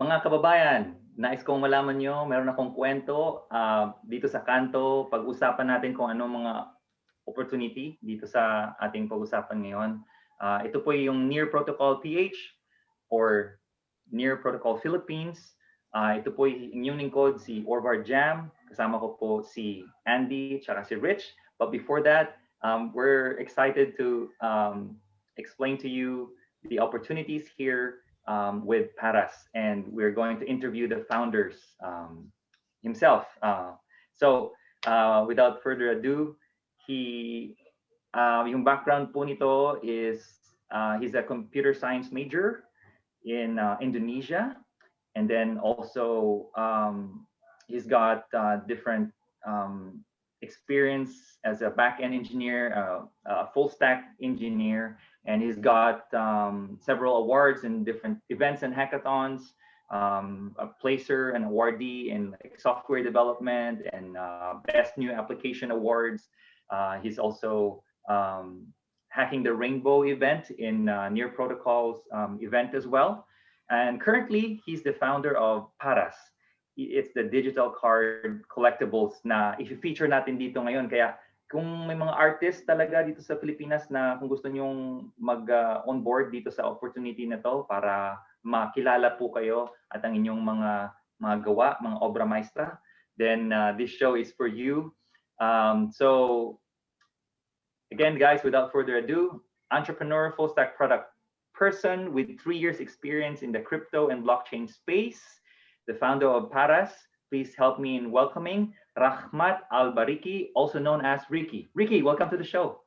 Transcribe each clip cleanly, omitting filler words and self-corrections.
Mga kababayan, nais kong malaman nyo, meron akong kwento dito sa kanto. Pag-usapan natin kung anong mga opportunity dito sa ating pag-usapan ngayon. Ito po yung Near Protocol PH or Near Protocol Philippines. Ito po yung inyong lingkod, si Orvar Jam. Kasama ko po si Andy tsaka si Rich. But before that, we're excited to explain to you the opportunities here with Paras, and we're going to interview the founders himself. So without further ado, yung background po nito is he's a computer science major in Indonesia, and then also he's got different experience as a back-end engineer, a full-stack engineer, and he's got several awards in different events and hackathons, a placer and awardee in like software development and best new application awards. He's also hacking the Rainbow event in Near Protocols event as well. And currently, he's the founder of Paras. It's the digital card collectibles na i-feature natin dito ngayon. Kaya kung may mga artist talaga dito sa Pilipinas na kung gusto nyong mag-onboard dito sa opportunity na to para makilala po kayo at ang inyong mga gawa, mga obra maestra, then this show is for you. So again, guys, without further ado, entrepreneur, full stack product person with 3 years experience in the crypto and blockchain space, the founder of Paras. Please help me in welcoming Rahmat Albariqi, also known as Riqi. Riqi, welcome to the show.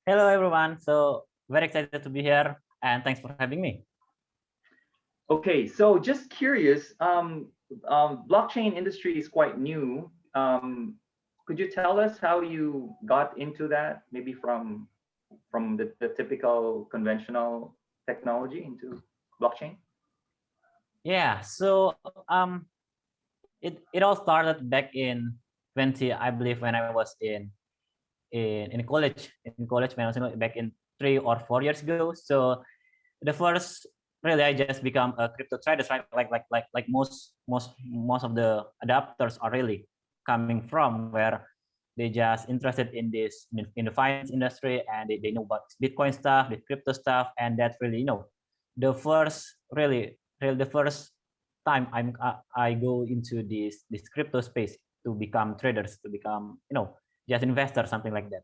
Hello, everyone. So very excited to be here, and thanks for having me. Okay, so just curious, blockchain industry is quite new. Could you tell us how you got into that, maybe from the typical conventional technology into blockchain? Yeah, so it all started back in 20, I believe, when I was in college. In college, when I was back in 3 or 4 years ago. So the first, really, I just become a crypto trader, right? Like most of the adapters are really coming from where they just interested in this in the finance industry, and they know about Bitcoin stuff, the crypto stuff, and that's really the first the first time I go into this crypto space to become traders, to become just investors, something like that.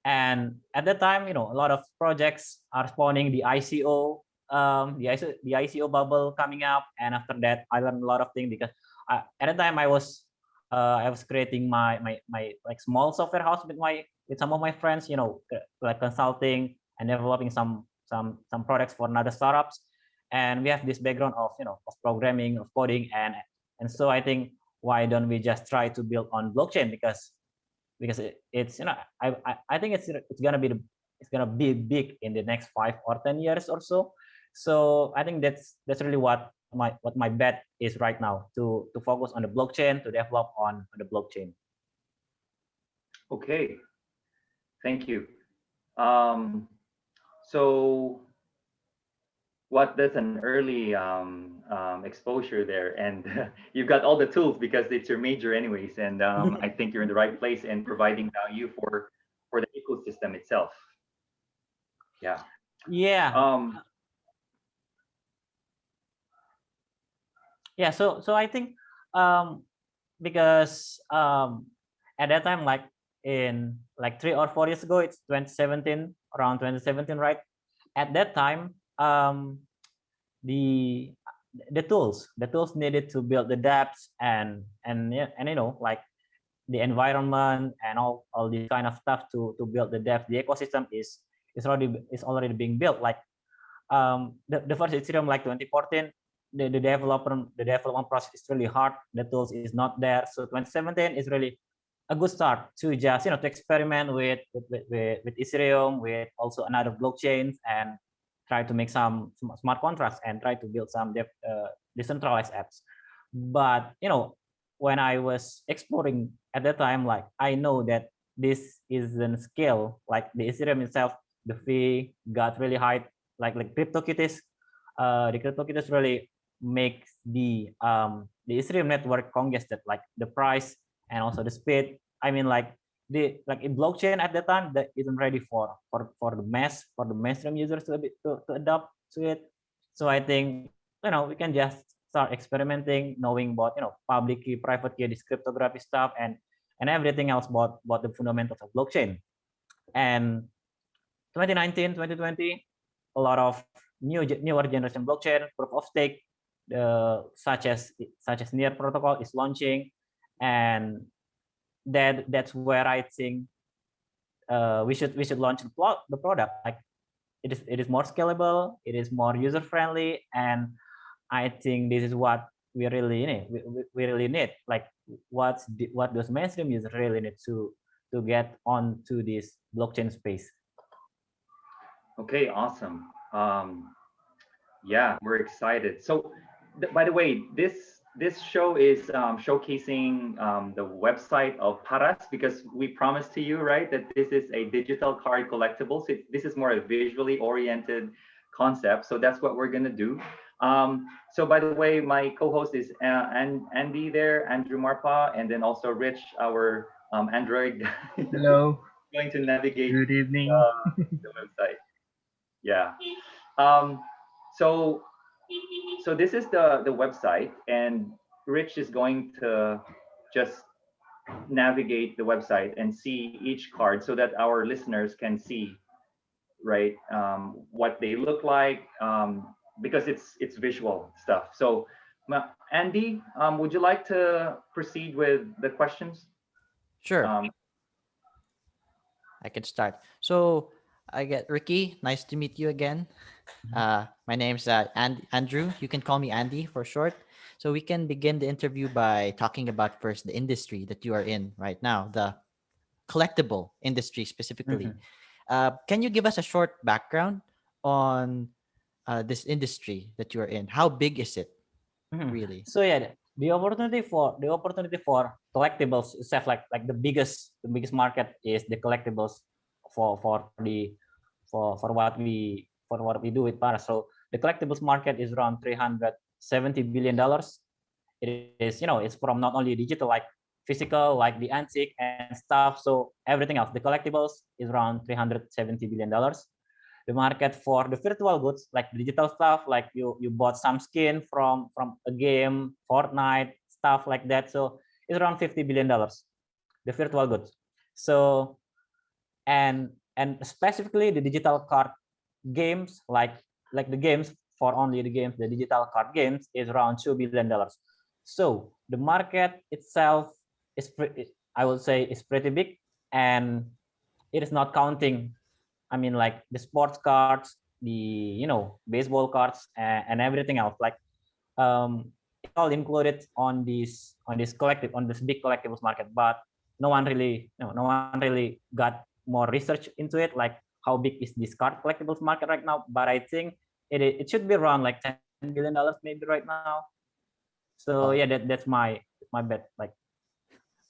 And at that time, a lot of projects are spawning, the ICO, the ICO bubble coming up, and after that, I learned a lot of things because at the time I was creating my like small software house with some of my friends, like consulting and developing some products for another startups. And we have this background of of programming, of coding, and so I think, why don't we just try to build on blockchain, because it's I think it's gonna be big in the next 5 or 10 years or so. So I think that's really what my bet is right now, to focus on the blockchain, to develop on the blockchain. Okay, thank you. So that's an early exposure there, and you've got all the tools because it's your major anyways, and I think you're in the right place and providing value for the ecosystem itself. Yeah. Yeah, so I think because at that time, like in 3 or 4 years ago, it's 2017, around 2017, right? At that time, the tools needed to build the dApps and like the environment and all this kind of stuff to build the dApps. The ecosystem is already being built. Like the first Ethereum, like 2014, the development process is really hard. The tools is not there. So 2017 is really a good start to just to experiment with Ethereum, with also another blockchains, and try to make some smart contracts and try to build some decentralized apps. But when I was exploring at that time, like I know that this isn't scale. Like the Ethereum itself, the fee got really high. Like CryptoKitties, the CryptoKitties really makes the Ethereum network congested, like the price and also the speed. I mean, like like in blockchain at the time that isn't ready for the mainstream users to adopt to it. So I think we can just start experimenting, knowing about public key, private key, this cryptography stuff, and everything else about the fundamentals of blockchain. And 2019, 2020, a lot of newer generation blockchain, proof of stake, such as near protocol is launching, and that's where I think we should launch the product. Like it is more scalable, it is more user friendly, and I think this is what we really need. We really need, like what those mainstream users really need to get onto this blockchain space. Okay, awesome. Yeah, we're excited. So, by the way, this show is showcasing the website of Paras, because we promised to you, right, that this is a digital card collectible. So this is more a visually oriented concept. So that's what we're gonna do. So by the way, my co-host is Andy there, Andrew Marpa, and then also Rich, our Android guy, Hello. going to navigate Good evening. the website. Yeah. Um, so so this is the website, and Rich is going to just navigate the website and see each card so that our listeners can see, right, what they look like, because it's visual stuff. So Andy, would you like to proceed with the questions? Sure, um, I can start. So I get Riqi. Nice to meet you again. My name's Andrew. You can call me Andy for short. So we can begin the interview by talking about first the industry that you are in right now, the collectible industry specifically. Mhm. Can you give us a short background on this industry that you are in? How big is it Mhm. really? So yeah, the opportunity for collectibles itself, like the biggest market is the collectibles for what we do with Paras. So the collectibles market is around $370 billion. It's from not only digital, like physical, like the antique and stuff. So everything else, the collectibles is around $370 billion. The market for the virtual goods, like digital stuff, like you bought some skin from a game, Fortnite, stuff like that. So it's around $50 billion, the virtual goods. So and specifically the digital card games, like the games, for only the games, the digital card games is around $2 billion. So the market itself I would say is pretty big, and it is not counting, I mean, like the sports cards, the baseball cards, and everything else. Like it's all included on this big collectibles market. But no one really got more research into it, like how big is this card collectibles market right now. But I think it should be around like $10 billion maybe right now. So yeah, Wow. that's my bet. Like,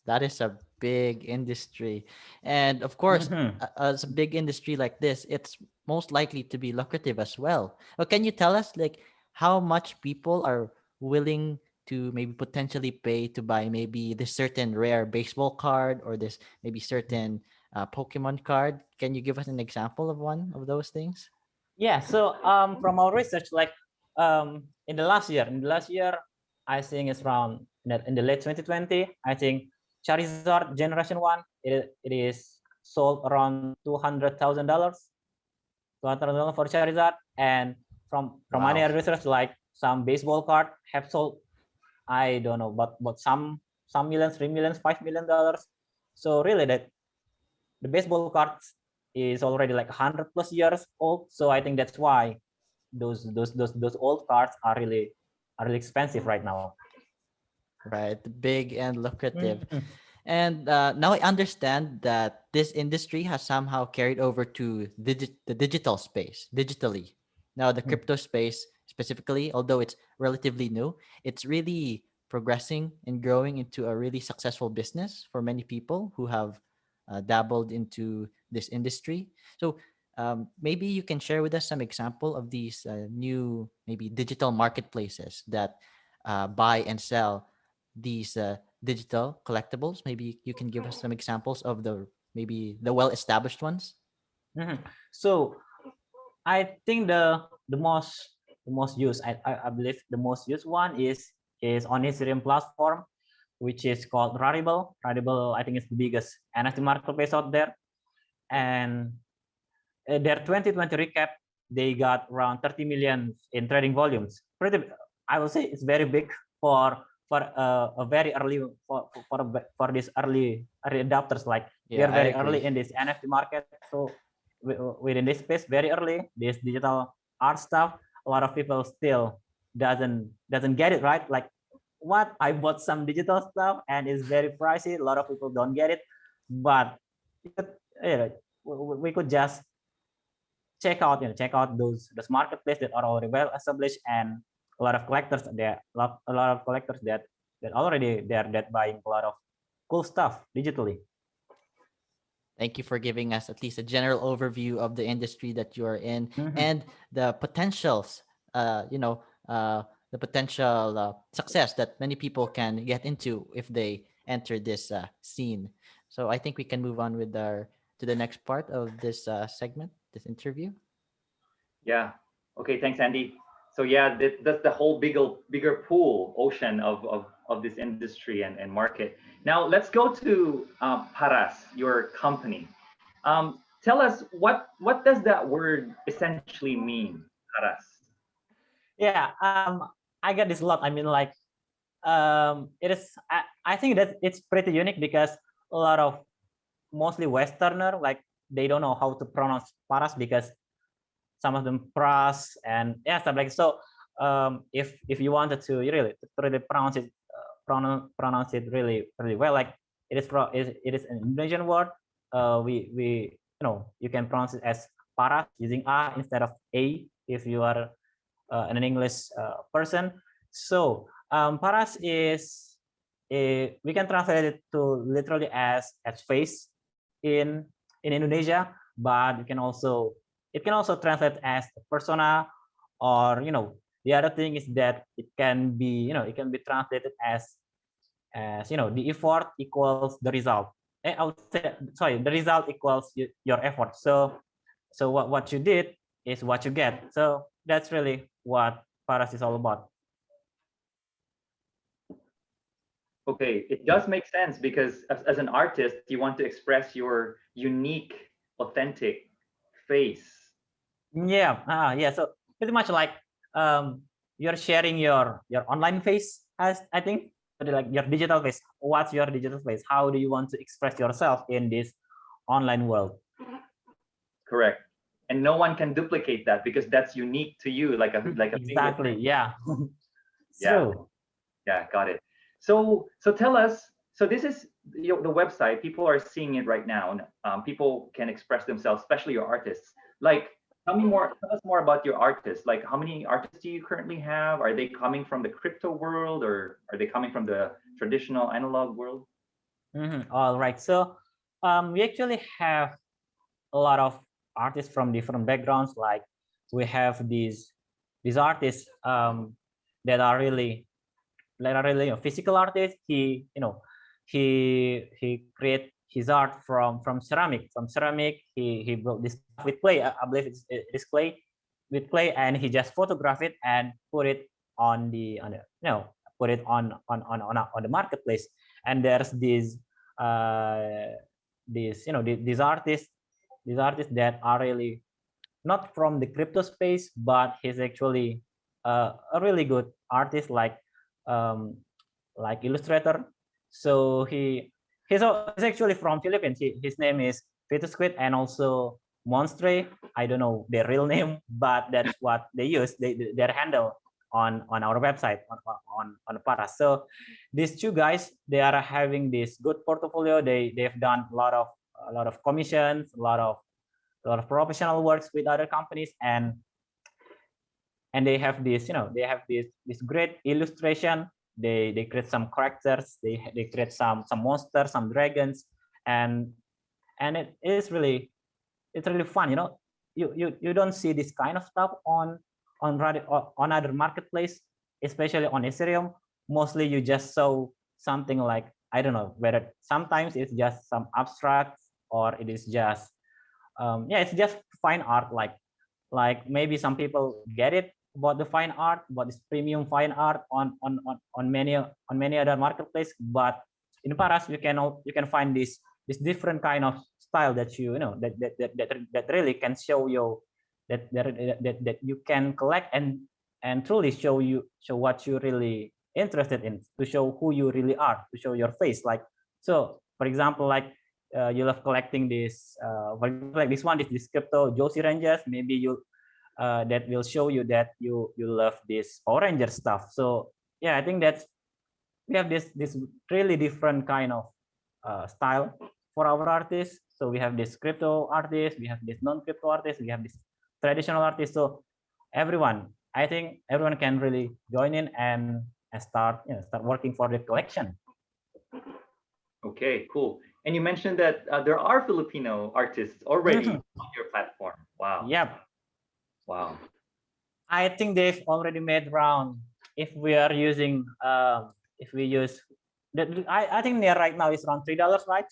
That is a big industry. And of course, mhm. as a big industry like this, it's most likely to be lucrative as well. But can you tell us, like, how much people are willing to maybe potentially pay to buy maybe this certain rare baseball card or this maybe certain Pokemon card? Can you give us an example of one of those things? Yeah. So from our research, like in the last year, I think it's around in the late 2020. I think Charizard Generation One, it is sold around $200,000 for Charizard, and from many Wow. other research, like some baseball card have sold, I don't know, but some millions, 3 millions, $5 million. So really, that the baseball cards is already like 100 plus years old. So I think that's why those old cards are really expensive right now. Right, big and lucrative. Mhm. And now I understand that this industry has somehow carried over to the digital space, digitally. Now, the crypto space specifically, although it's relatively new, it's really progressing and growing into a really successful business for many people who have dabbled into this industry. So, maybe you can share with us some example of these new maybe digital marketplaces that buy and sell these digital collectibles. Maybe you can give us some examples of the maybe the well-established ones. Mhm. So I think the most used, I believe the most used one is on Ethereum platform, which is called Rarible. Rarible, I think, is the biggest NFT marketplace out there. And their 2020 recap, they got around 30 million in trading volumes. Pretty, I will say it's very big for a very early for this early adopters. Like we Yeah, are I very agree. early in this NFT market, so within this space very early, this digital art stuff, a lot of people still doesn't get it right. Like, what, I bought some digital stuff and it's very pricey. A lot of people don't get it, but you could, we could just check out those marketplace that are already well established, and a lot of collectors there, a lot of collectors that already there that buying a lot of cool stuff digitally. Thank you for giving us at least a general overview of the industry that you are in Mhm. and the potentials, you know, the potential success that many people can get into if they enter this scene. So I think we can move on with our to the next part of this segment, this interview. Yeah. Okay. Thanks, Andy. So yeah, that's the whole bigger pool ocean of this industry and market. Now let's go to Paras, your company. Tell us what does that word essentially mean, Paras? Yeah, I get this a lot. I mean, like, it is. I think that it's pretty unique because a lot of mostly Westerner, like, they don't know how to pronounce paras because some of them pras and yeah, stuff like so. If you wanted to really pronounce it, pronounce it really well, like it is an Indonesian word. We you can pronounce it as paras using a instead of a if you are an English person. So paras is we can translate it to literally as face in Indonesia, but it can also translate as persona, or the other thing is that it can be it can be translated as the effort equals the result. I would say, sorry, the result equals your effort. So what you did is what you get. So that's really what Paras is all about. Okay, it does make sense because as an artist, you want to express your unique, authentic face. Yeah, yeah. So pretty much like you're sharing your online face, as I think, like your digital face. What's your digital face? How do you want to express yourself in this online world? Correct. And no one can duplicate that because that's unique to you, like a Exactly. fingerprint. Yeah. Yeah, True. yeah, got it. So tell us. So this is the website. People are seeing it right now. And, people can express themselves, especially your artists. Like, tell me more. Tell us more about your artists. Like, how many artists do you currently have? Are they coming from the crypto world, or are they coming from the traditional analog world? All right. So we actually have a lot of artists from different backgrounds. Like we have these artists that are really physical artists. He create his art from ceramic. From ceramic, he built this stuff with clay. I believe it is clay, with clay, and he just photograph it and put it on the put it on the marketplace. And there's these artists that are really not from the crypto space, but he's actually a really good artist, um, like illustrator. So he's actually from Philippines. His name is Fetus Squid, and also Monstre. I don't know their real name, but that's what they use. Their handle on our website on Paras. So these two guys, they are having this good portfolio. They've done a lot of commissions, a lot of professional works with other companies, and they have they have this great illustration. They create some characters, they create some monsters, some dragons, and it is really, it's really fun. you don't see this kind of stuff on other marketplace, especially on Ethereum. Mostly you just saw something like, I don't know, whether sometimes it's just some abstract, or it is just it's just fine art, like maybe some people get it about the fine art, about this premium fine art on many other marketplace. But in Paras you can find this different kind of style that that really can show you that you can collect and truly show what you really interested in, to show who you really are, to show your face. Like, so for example, like you love collecting this for example, like this one, this crypto Josie Rangers, maybe you that will show you that you love this Power Ranger stuff. So yeah, I think that's, we have this really different kind of style for our artists. So we have this crypto artist, we have this non-crypto artist, we have this traditional artist. So everyone, I think everyone can really join in and start start working for the collection. Okay, cool. And you mentioned that there are Filipino artists already on your platform. Wow. Yep. Wow. I think they've already made around, if we are using if we use I think near right now is around $3, right?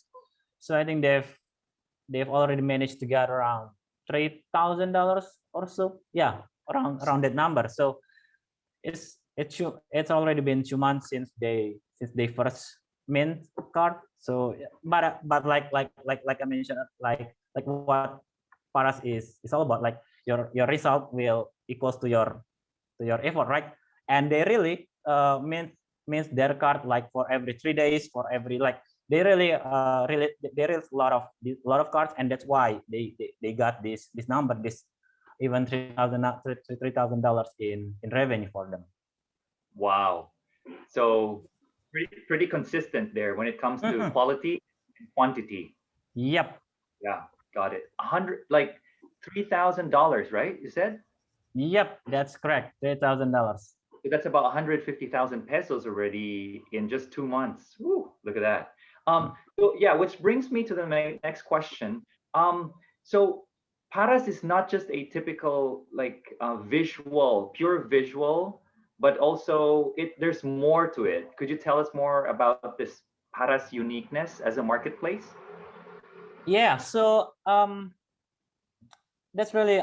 So I think they've already managed to get around $3,000 or so. Yeah, around that number. So it's already been 2 months since they first mint card. So but like I mentioned, like what Paras is all about, like your result will equals to your effort, right? And they really mint their card like for every 3 days, for every, like they really there is a lot of cards, and that's why they got this number, this even $3,000 in revenue for them. Wow. So pretty consistent there when it comes to quality and quantity. Yep. Yeah, got it. Like $3,000, right? You said? Yep, that's correct. $3,000. So that's about 150,000 pesos already in just 2 months. Woo, look at that. So yeah, which brings me to the next question. So Paras is not just a typical like pure visual, but also there's more to it. Could you tell us more about this Paras uniqueness as a marketplace? Yeah, so that's really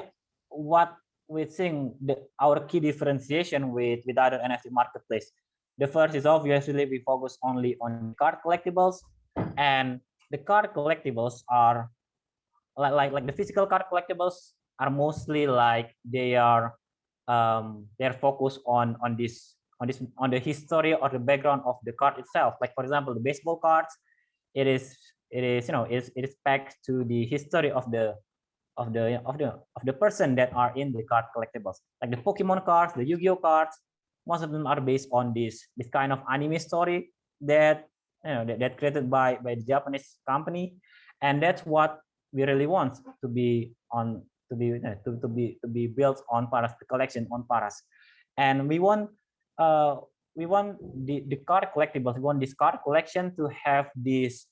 what we think our key differentiation with other NFT marketplace. The first is obviously we focus only on card collectibles, and the card collectibles are like the physical card collectibles are mostly like they're focused on the history or the background of the card itself. Like for example, the baseball cards, it is it is packed to the history of the person that are in the card collectibles. Like the Pokemon cards, the Yu-Gi-Oh cards, most of them are based on this kind of anime story that that created by the Japanese company, and that's what we really want to be on to be built on Paras, the collection on Paras. And we want the card collectibles, we want this card collection to have this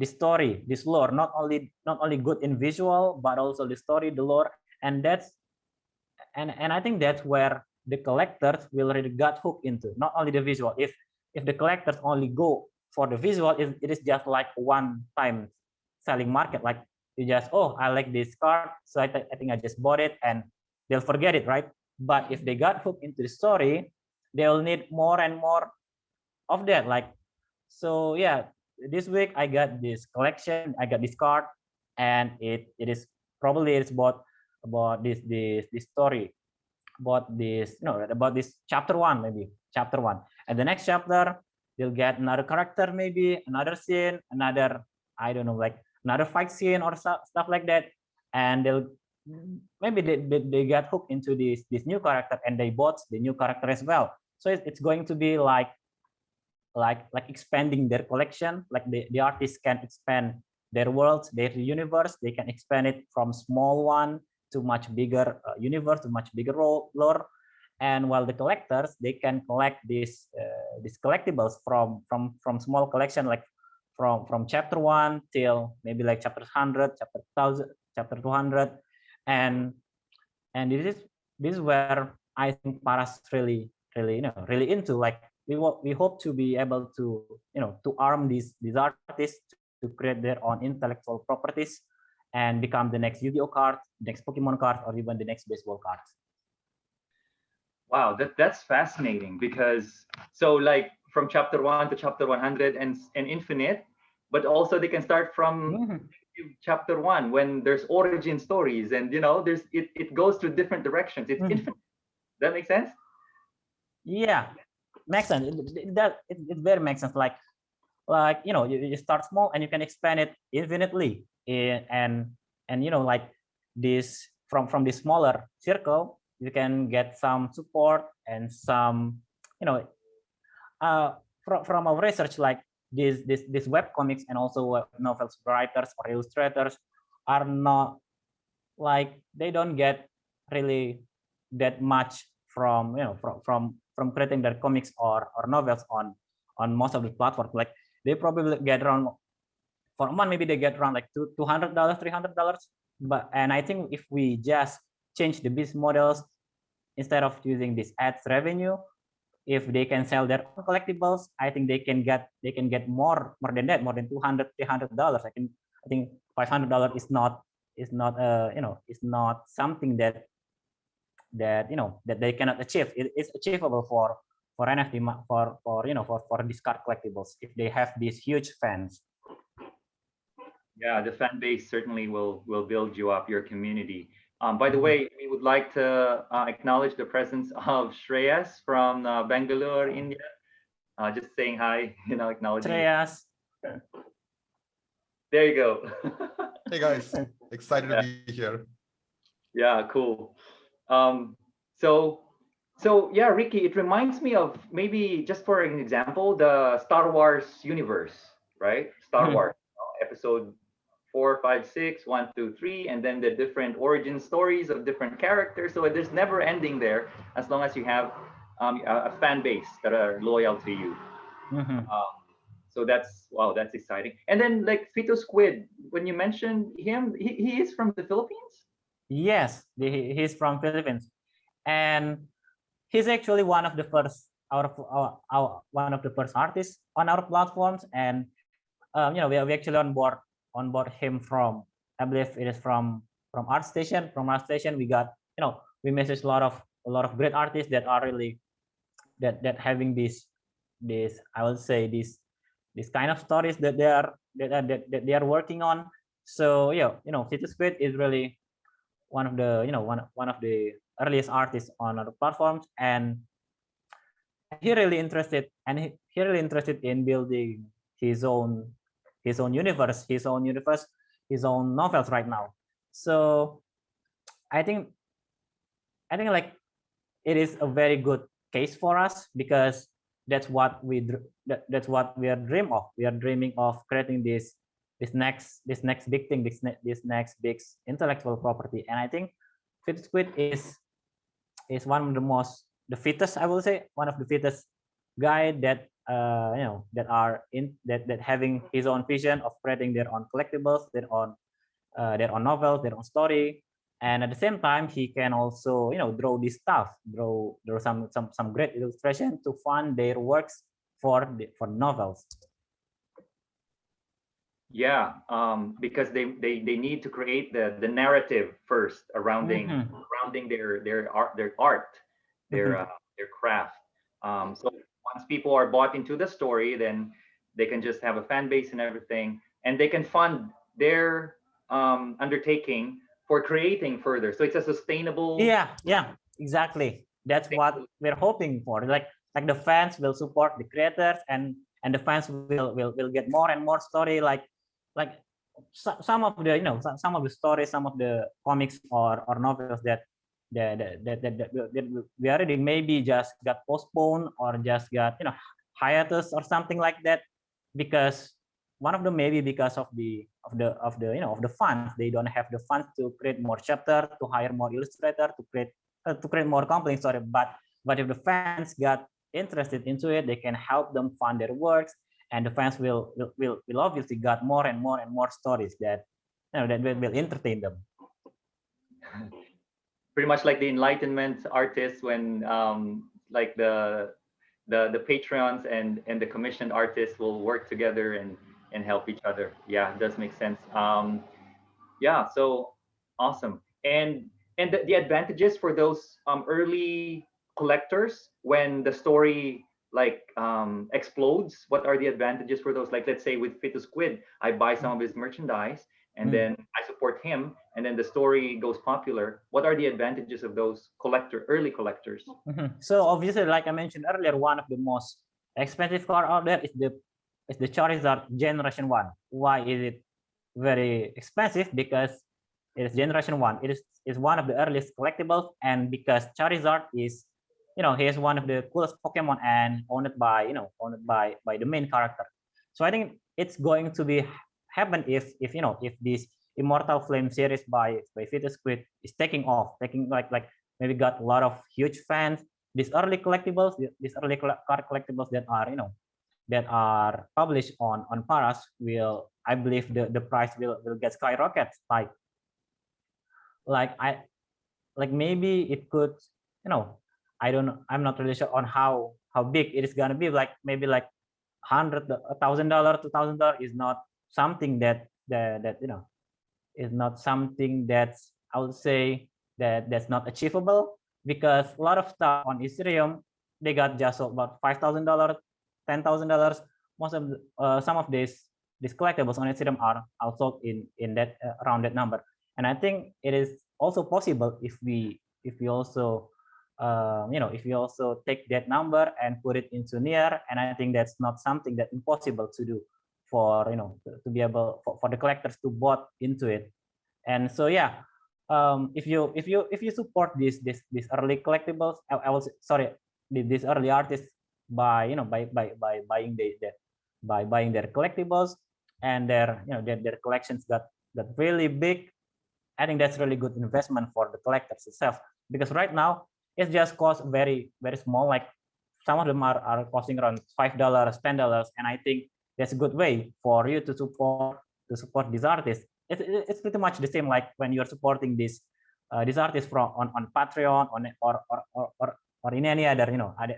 story, this lore, not only good in visual, but also the story, the lore. And that's and I think that's where the collectors will really get hooked into, not only the visual. If the collectors only go for the visual, it is just like one time selling market. Like you just, oh, I like this card, so I think I just bought it, and they'll forget it, right? But if they got hooked into the story, they'll need more and more of that. Like, so yeah, this week I got this collection, I got this card, and it is probably it's about this story, about this about this chapter one, maybe chapter one, and the next chapter they'll get another character, maybe another scene, another, I don't know, like another fight scene or stuff like that, and they'll maybe they get hooked into this new character, and they bought the new character as well. So it's going to be like expanding their collection. Like the artists can expand their world, their universe. They can expand it from small one to much bigger universe, to much bigger lore. And while the collectors, they can collect these collectibles from small collection, like from chapter 1 till maybe like chapter 100, chapter 1000, chapter 200, and this is where I think Paras really into, like we hope to be able to to arm these artists to create their own intellectual properties and become the next Yu-Gi-Oh card, next Pokemon card, or even the next baseball cards. Wow, that's fascinating because so like from chapter 1 to chapter 100 and infinite, but also they can start from Mhm. chapter 1 when there's origin stories and there's it goes to different directions. It's Mhm. infinite. That makes sense? Yeah, makes sense. It very makes sense. Like you start small and you can expand it infinitely. And like this from this smaller circle, you can get some support and some you know from our research, like these web comics and also web novels writers or illustrators are not, like they don't get really that much from from creating their comics or novels on most of the platforms. Like they probably get around, for a month maybe they get around like $200, $300. But and I think if we just change the business models, instead of using this ads revenue, if they can sell their own collectibles, I think they can get more than that, more than 200, $300. I think $500 is not something that they cannot achieve. It's achievable for NFT, for discard collectibles if they have these huge fans. Yeah, the fan base certainly will build you up, your community. By the Mhm. way, we would like to acknowledge the presence of Shreyas from Bangalore, India. Just saying hi, acknowledging you. Shreyas. There you go. Hey guys, excited to Yeah, be here. yeah, cool. Um, so, so yeah, Riqi, it reminds me of maybe just for an example, the Star Wars universe, right? Star Mhm. Wars, episode 4, 5, 6, 1, 2, 3, and then the different origin stories of different characters. So there's never ending there as long as you have a fan base that are loyal to you. Mhm. Um, so that's wow, that's exciting. And then like Fetus Squid, when you mentioned him, he is from the Philippines. Yes, he's from Philippines, and he's actually one of the first one of the first artists on our platforms. And we actually onboard him from, I believe it is from ArtStation. From ArtStation, we got, we message a lot of great artists that are really that having this I would say this kind of stories that they are working on. So yeah, Fetus Squid is really one of the one of the earliest artists on our platforms, and he really interested, he really interested in building his own his own universe, his own novels right now. So I think like it is a very good case for us, because that's what we are dream of. We are dreaming of creating this next big thing, this next big intellectual property. And I think Fit Squid is one of the most the fittest, I will say, one of the fittest guy that that are in that having his own vision of creating their own collectibles, their own novels, their own story. And at the same time, he can also draw this stuff, draw some great illustration to fund their works for novels. Yeah, because they need to create the narrative first Mhm. surrounding their art, their Mhm. their craft. So once people are bought into the story, then they can just have a fan base and everything, and they can fund their undertaking for creating further. So it's a sustainable. Yeah, exactly. That's what we're hoping for. Like the fans will support the creators, and the fans will get more and more story. Like some of the some of the stories, some of the comics or novels that we are reading maybe just got postponed or just got hiatus or something like that, because one of them maybe because of the funds. They don't have the funds to create more chapter, to hire more illustrator, to create more compelling story. But if the fans got interested into it, they can help them fund their works, and the fans will obviously got more and more and more stories that that will entertain them. Pretty much like the Enlightenment artists when like the Patreons and the commissioned artists will work together and help each other. Yeah, it does make sense. Yeah, so awesome. And the advantages for those early collectors when the story like explodes, what are the advantages for those? Like let's say with Fetus Squid, I buy some of his merchandise and then I support him and then the story goes popular. What are the advantages of those early collectors? So obviously, like I mentioned earlier, one of the most expensive car out there is the Charizard Generation 1. Why is it very expensive? Because it is Generation 1. It is one of the earliest collectibles, and because Charizard is, he is one of the coolest Pokemon and owned by, by the main character. So I think it's going to be happen if this Immortal Flame series by Fetus Squid is taking off, taking like maybe got a lot of huge fans. These early collectibles, these early card collectibles that are that are published on Paras will, I believe the price will get skyrockets. Like maybe it could, I don't know, I'm not really sure on how big it is gonna be. Like maybe like $100,000, $2,000 is not something that is not something that's, I would say, that's not achievable, because a lot of stuff on Ethereum they got just about $5,000, $10,000. Most of some of these collectibles on Ethereum are sold in that around that number. And I think it is also possible if we also if we also take that number and put it into near. And I think that's not something that impossible to do for to be able for the collectors to bought into it. And so yeah, if you support these early collectibles, I will say, sorry, these early artists by by buying by buying their collectibles, and their their collections got really big. I think that's really good investment for the collectors itself, because right now it just costs very small. Like some of them are costing around $5, $10, and I think that's a good way for you to support these artists. It's pretty much the same like when you're supporting these artists from on Patreon or in any other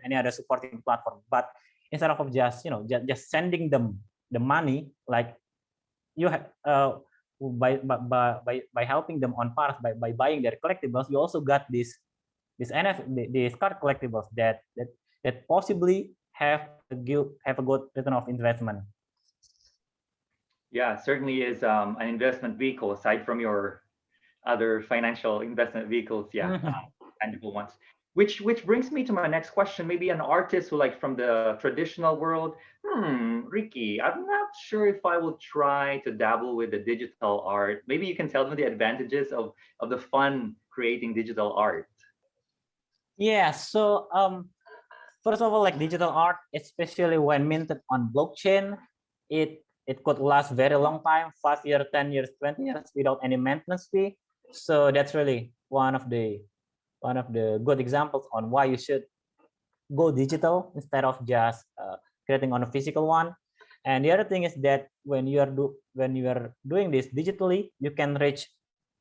any other supporting platform. But instead of just just sending them the money, like you have by helping them on Paras by buying their collectibles, you also got these card collectibles that possibly have a good return of investment. Yeah, certainly is an investment vehicle aside from your other financial investment vehicles. Yeah, tangible ones. Which brings me to my next question. Maybe an artist who like from the traditional world. Riqi, I'm not sure if I will try to dabble with the digital art. Maybe you can tell me the advantages of the fun creating digital art. Yeah. So first of all, like digital art, especially when minted on blockchain, it could last very long time, 5 years, 10 years, 20 years without any maintenance fee. So that's really one of the good examples on why you should go digital instead of just creating on a physical one. And the other thing is that when you are doing this digitally, you can reach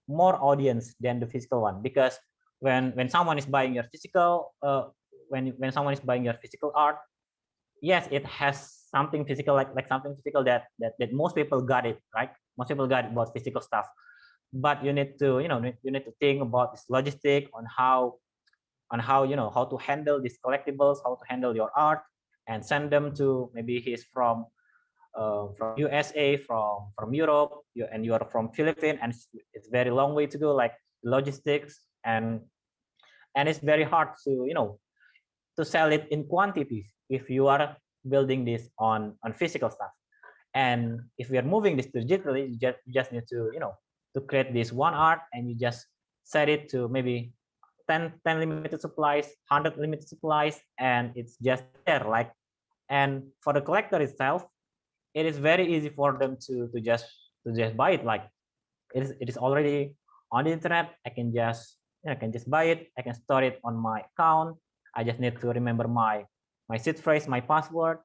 more audience than the physical one, because when someone is buying your physical when someone is buying your physical art, yes, it has something physical, like something physical that most people got it, right? Most people got it about physical stuff, but you need to you need to think about this logistic on how how to handle these collectibles, how to handle your art and send them to, maybe he's from USA, from Europe, and you are from Philippines, and it's very long way to go, like logistics, and it's very hard to to sell it in quantities if you are building this on physical stuff. And if we are moving this to digitally, you just need to to create this one art, and you just set it to maybe 10 limited supplies, 100 limited supplies, and it's just there. Like, and for the collector itself, it is very easy for them to just buy it. Like it is already on the internet. I can just buy it. I can store it on my account. I just need to remember my seed phrase, my password,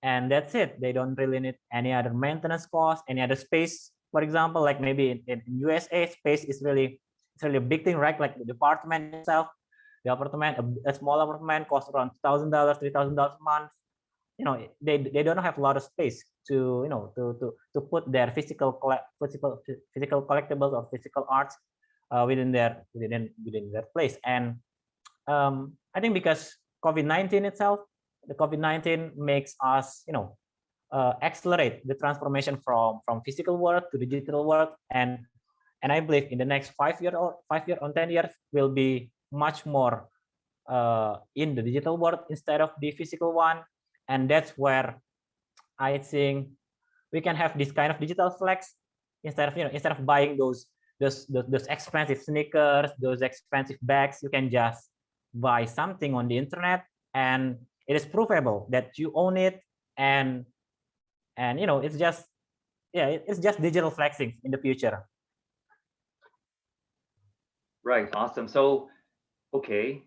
and that's it. They don't really need any other maintenance cost, any other space. For example, like maybe in USA, space is really really a big thing, right? Like the apartment itself, the apartment, a small apartment costs around $2,000, $3,000 a month. They don't have a lot of space to to put their physical collectibles or physical arts within their place. And I think because COVID-19 itself, the COVID-19 makes us accelerate the transformation from physical world to digital world, and I believe in the next 5 year or 10 years will be much more in the digital world instead of the physical one. And that's where I think we can have this kind of digital flex instead of buying those expensive sneakers, those expensive bags. You can just buy something on the internet, and it is provable that you own it, and it's just it's just digital flexing in the future. Right. Awesome. So, okay.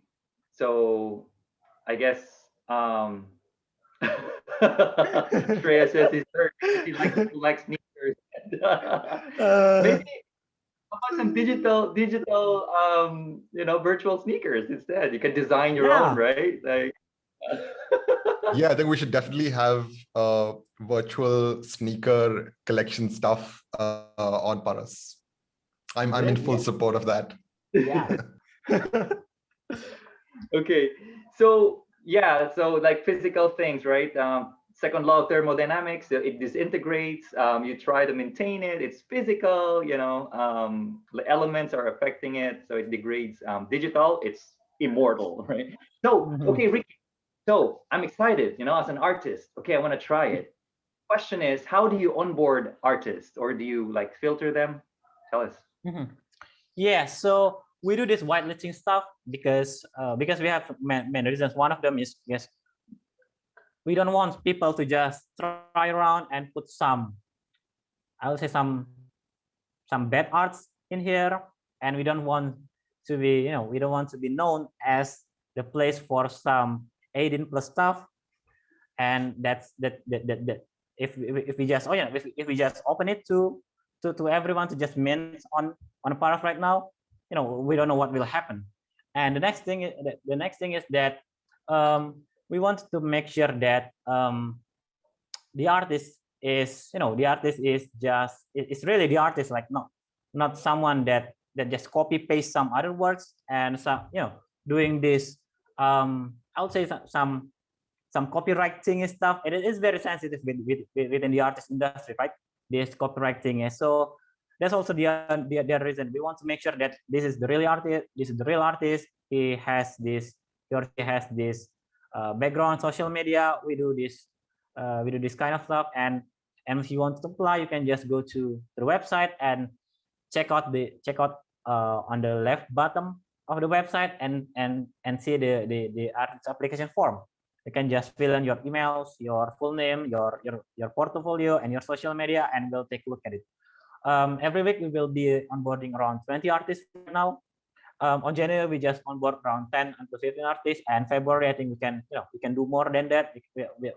So, I guess Shreya says he likes to collect sneakers. Maybe how about some digital virtual sneakers instead? You can design your own, right? Like Yeah, I think we should definitely have virtual sneaker collection stuff on Paras. I'm in full support of that. Yeah. Okay. So yeah, so like physical things, right? Second law of thermodynamics, it disintegrates. You try to maintain it, it's physical, the elements are affecting it, so it degrades. Digital, it's immortal, right? So, okay, Riqi, so I'm excited, as an artist. Okay, I want to try it. Question is, how do you onboard artists, or do you like filter them? Tell us. Yeah, so we do this whitelisting stuff because we have many reasons. One of them is, yes, we don't want people to just try around and put I would say some bad arts in here, and we don't want to be known as the place for some 18 plus stuff. And that's that if we just if we just open it to everyone to just mint on a Paras right now, we don't know what will happen. And the next thing is that we want to make sure that the artist is it's really the artist, like not someone that just copy paste some other works and some doing this I would say some copywriting stuff. It is very sensitive within the artist industry, right? This copywriting. So that's also the reason we want to make sure that this is the real artist. This is the real artist. He has this background social media. We do this kind of stuff, and if you want to apply, you can just go to the website and check out on the left bottom of the website and see the artist application form. You can just fill in your emails, your full name, your portfolio, and your social media, and we'll take a look at it. Every week we will be onboarding around 20 artists right now. On January we just onboard around 10 until 15 artists, and February I think we can do more than that.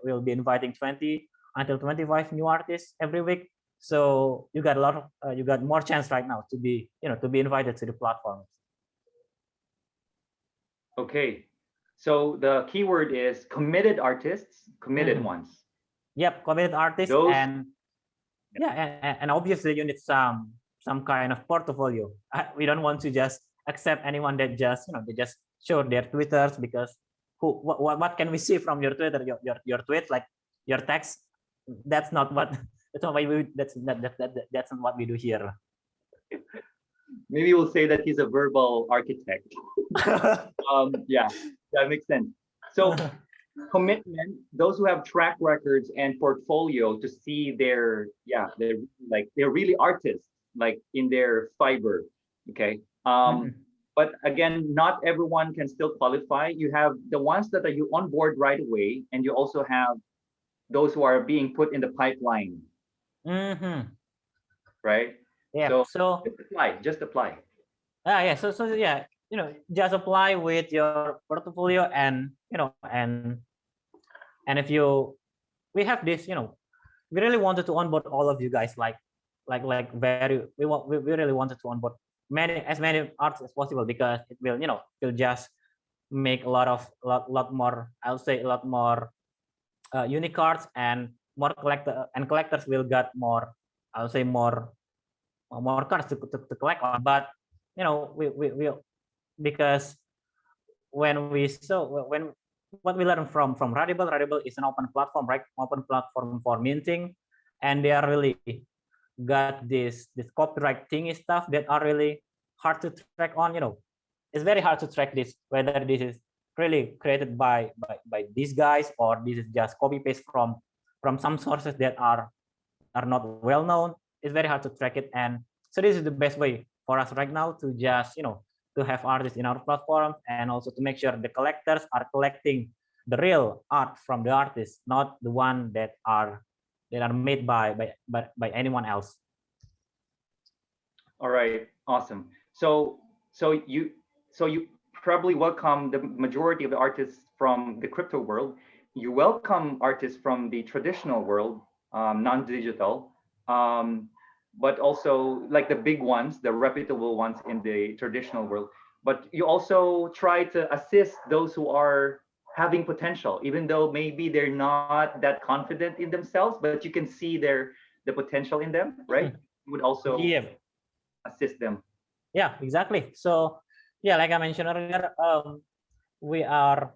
We'll be inviting 20 until 25 new artists every week. So you got you got more chance right now to be invited to the platforms. Okay, so the keyword is committed artists, committed ones. Yep, committed artists. And and obviously you need some kind of portfolio. We don't want to just accept anyone that just they just show their Twitters, because what can we see from your Twitter, your tweets, like your text? That's not what that's not what we do here. Maybe we'll say that he's a verbal architect. Yeah, that makes sense. So commitment, those who have track records and portfolio to see they're really artists, like in their fiber. Okay. But again, not everyone can still qualify. You have the ones that you onboard right away, and you also have those who are being put in the pipeline. Right? Yeah. So just apply. Yeah. So yeah, just apply with your portfolio, and and if we have this, we really wanted to onboard all of you guys, we really wanted to onboard many arts as possible, because it will, will just make a lot more, I'll say a lot more unique cards, and collectors will get more, I'll say more cards to collect on. But we because when what we learn from Rarible is an open platform, right? Open platform for minting, and they are really got this copyright thingy stuff that are really hard to track on. It's very hard to track this, whether this is really created by these guys, or this is just copy paste from some sources that are not well known. It's very hard to track it, and so this is the best way for us right now to just to have artists in our platform, and also to make sure the collectors are collecting the real art from the artists, not the one that are made by anyone else. All right, awesome. So you probably welcome the majority of the artists from the crypto world. You welcome artists from the traditional world, non-digital, um, but also like the big ones, the reputable ones in the traditional world. But you also try to assist those who are having potential, even though maybe they're not that confident in themselves, but you can see the potential in them, right? You would also Yeah, assist them. yeah, exactly. So yeah, like I mentioned earlier, we are,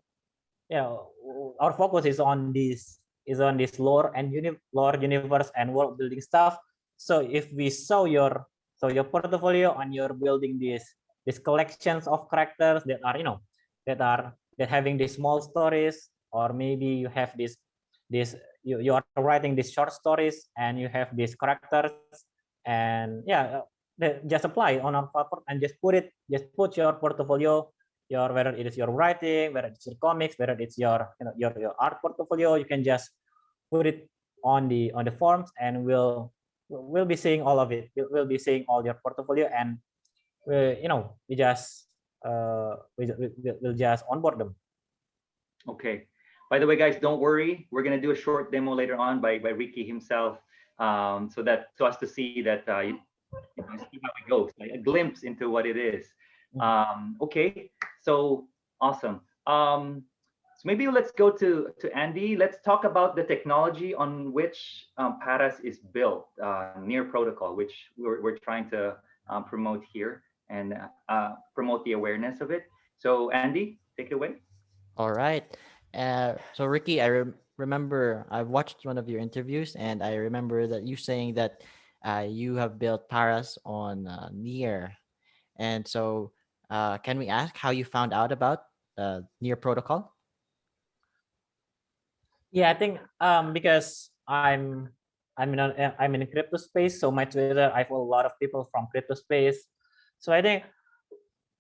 our focus is on this lore universe and world building stuff. So if we saw your portfolio and you're building these collections of characters that are, that having these small stories, or maybe you have you are writing these short stories and you have these characters, and yeah, just apply on our platform and just put your portfolio, whether it is your writing, whether it's your comics, whether it's your your art portfolio. You can just put it on the forms, and we'll be seeing all of it. We'll be seeing all your portfolio, and we just we'll just onboard them. Okay. By the way, guys, don't worry. We're gonna do a short demo later on by Riqi himself, so as to see that you see how it goes, like a glimpse into what it is. Okay, so awesome. So maybe let's go to Andy. Let's talk about the technology on which Paras is built, near protocol, which we're trying to promote here, and promote the awareness of it. So Andy, take it away. All right. So Ricky, remember I watched one of your interviews, and I remember that you saying that you have built Paras on Near, and so can we ask how you found out about Near protocol? Yeah, I think because I'm in a crypto space, so my Twitter, I follow a lot of people from crypto space. So I think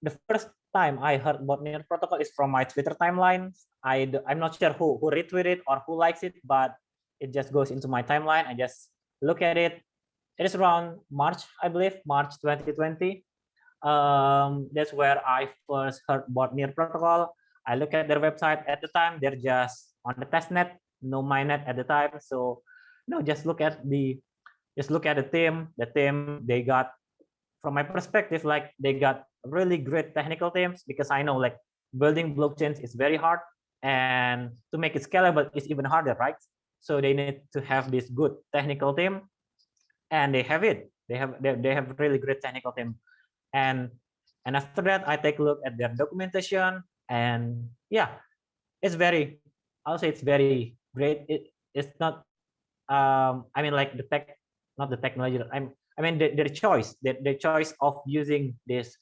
the first time I heard about Near Protocol is from my Twitter timelines. I'm not sure who retweeted or who likes it, but it just goes into my timeline. I just look at it. It is around March, I believe, March 2020. That's where I first heard about Near Protocol. I look at their website at the time. They're just on the testnet, no mainnet at the time. So, just look at the team. The team they got, from my perspective, like they got really great technical teams, because I know like building blockchains is very hard, and to make it scalable is even harder, right? So they need to have this good technical team, and they have it. They have really great technical team, and after that I take a look at their documentation, and yeah, it's very, I'll say it's very great. It's not I mean like the tech, not the technology. I mean their choice, their choice of using this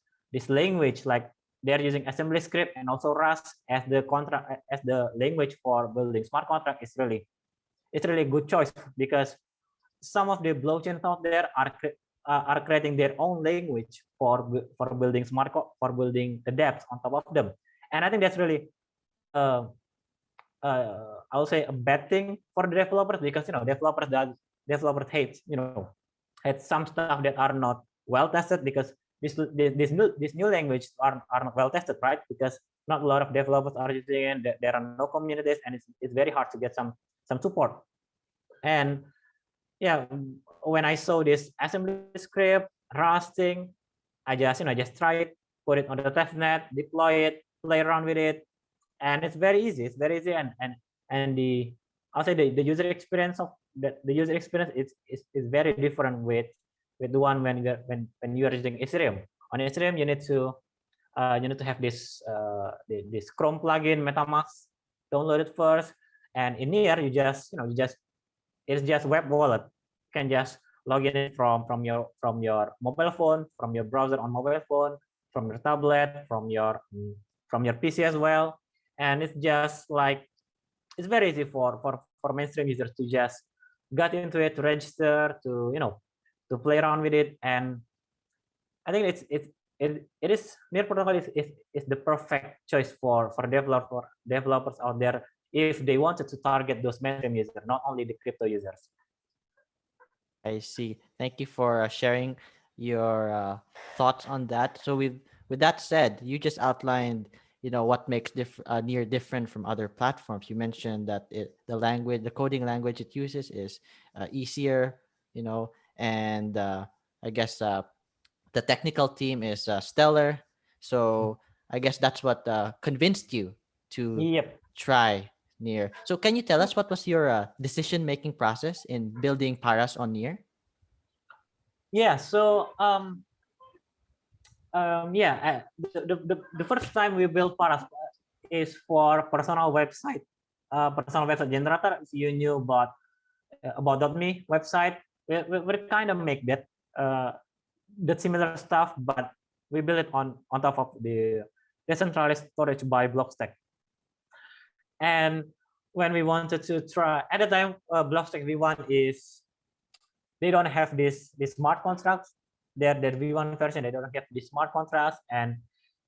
language, like they're using assembly script and also Rust as the contract, as the language for building smart contract, is really, it's really a good choice, because some of the blockchains out there are creating their own language for building for building the dApps on top of them, and I think that's really uh, I'll say a bad thing for the developers, because developers hate some stuff that are not well tested, because this new language are not well tested, right? Because not a lot of developers are using it. There are no communities, and it's very hard to get some support. And yeah, when I saw this assembly script, Rust thing, I just try it, put it on the testnet, deploy it, play around with it, and it's very easy. It's very easy, and the I'll say the user experience of the user experience is very different with the one when you are using Ethereum. On Ethereum, you need to have this Chrome plugin MetaMask, download it first, and in here you just it's just web wallet. You can just log in from your mobile phone, from your browser on mobile phone, from your tablet, from your PC as well, and it's just like it's very easy for mainstream users to just get into it, to register, to play around with it, and I think it is Near protocol is the perfect choice for developers out there if they wanted to target those mainstream users, not only the crypto users. I see. Thank you for sharing your thoughts on that. So with that said, you just outlined, what makes Near different from other platforms. You mentioned that the coding language it uses is easier, and I guess the technical team is stellar. So I guess that's what convinced you to Yep. try Near. So can you tell us what was your decision-making process in building Paras on Near? Yeah. So yeah, the first time we built Paras is for personal website generator. If you knew about .me website, we kind of make that similar stuff, but we build it on top of the decentralized storage by Blockstack. And when we wanted to try at the time, Blockstack V1 is they don't have this smart contracts. Their V1 version, they don't have the smart contracts, and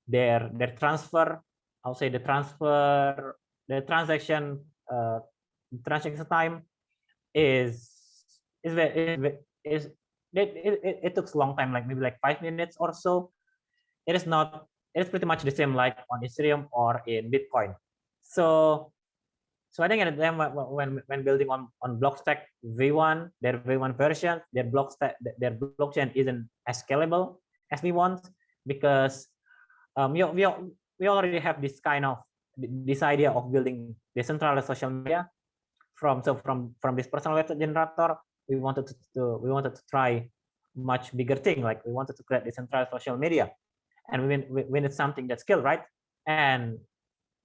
their transfer, I'll say the transaction time is it took a long time, like maybe like 5 minutes or so. It is pretty much the same like on Ethereum or in Bitcoin. So I think at the time when building on Blockstack V1, their V1 version, their blockchain isn't as scalable as we want, because we already have this kind of this idea of building decentralized social media from this personal website generator. We wanted to try much bigger thing, like we wanted to create decentralized social media, and we need something that scale, right? And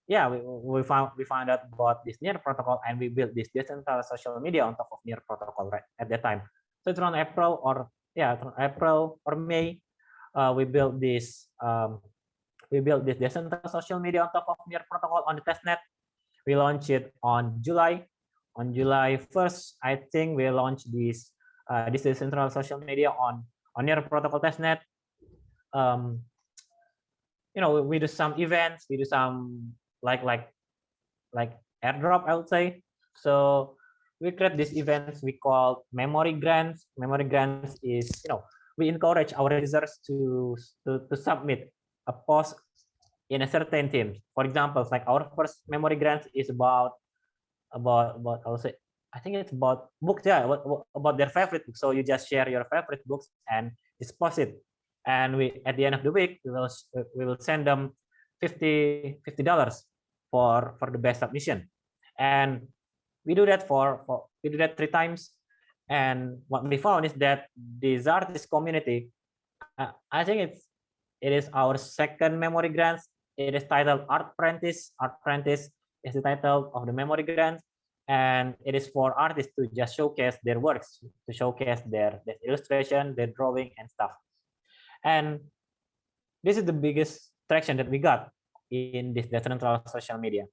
yeah, we found out about this Near protocol, and we built this decentralized social media on top of Near protocol right at that time. So it's around April or May, we built this decentralized social media on top of Near protocol on the testnet. We launched it on July. On July 1st, I think we launched this decentralized social media on Near protocol testnet. We do some events, we do some like airdrop, I would say. So we create these events we call memory grants. Memory grants is, we encourage our users to submit a post in a certain theme. For example, like our first memory grants is about I would say, I think it's about books, yeah, about their favorite books. So you just share your favorite books and just post it. And we at the end of the week we will send them $50 for the best submission. And we do that we do that 3 times. And what we found is that this artist community, I think it is our second memory grants. It is titled Art Apprentice. Art Apprentice is the title of the memory grant, and it is for artists to just showcase their works, to showcase their illustration, their drawing and stuff. And this is the biggest traction that we got in this decentralized social media.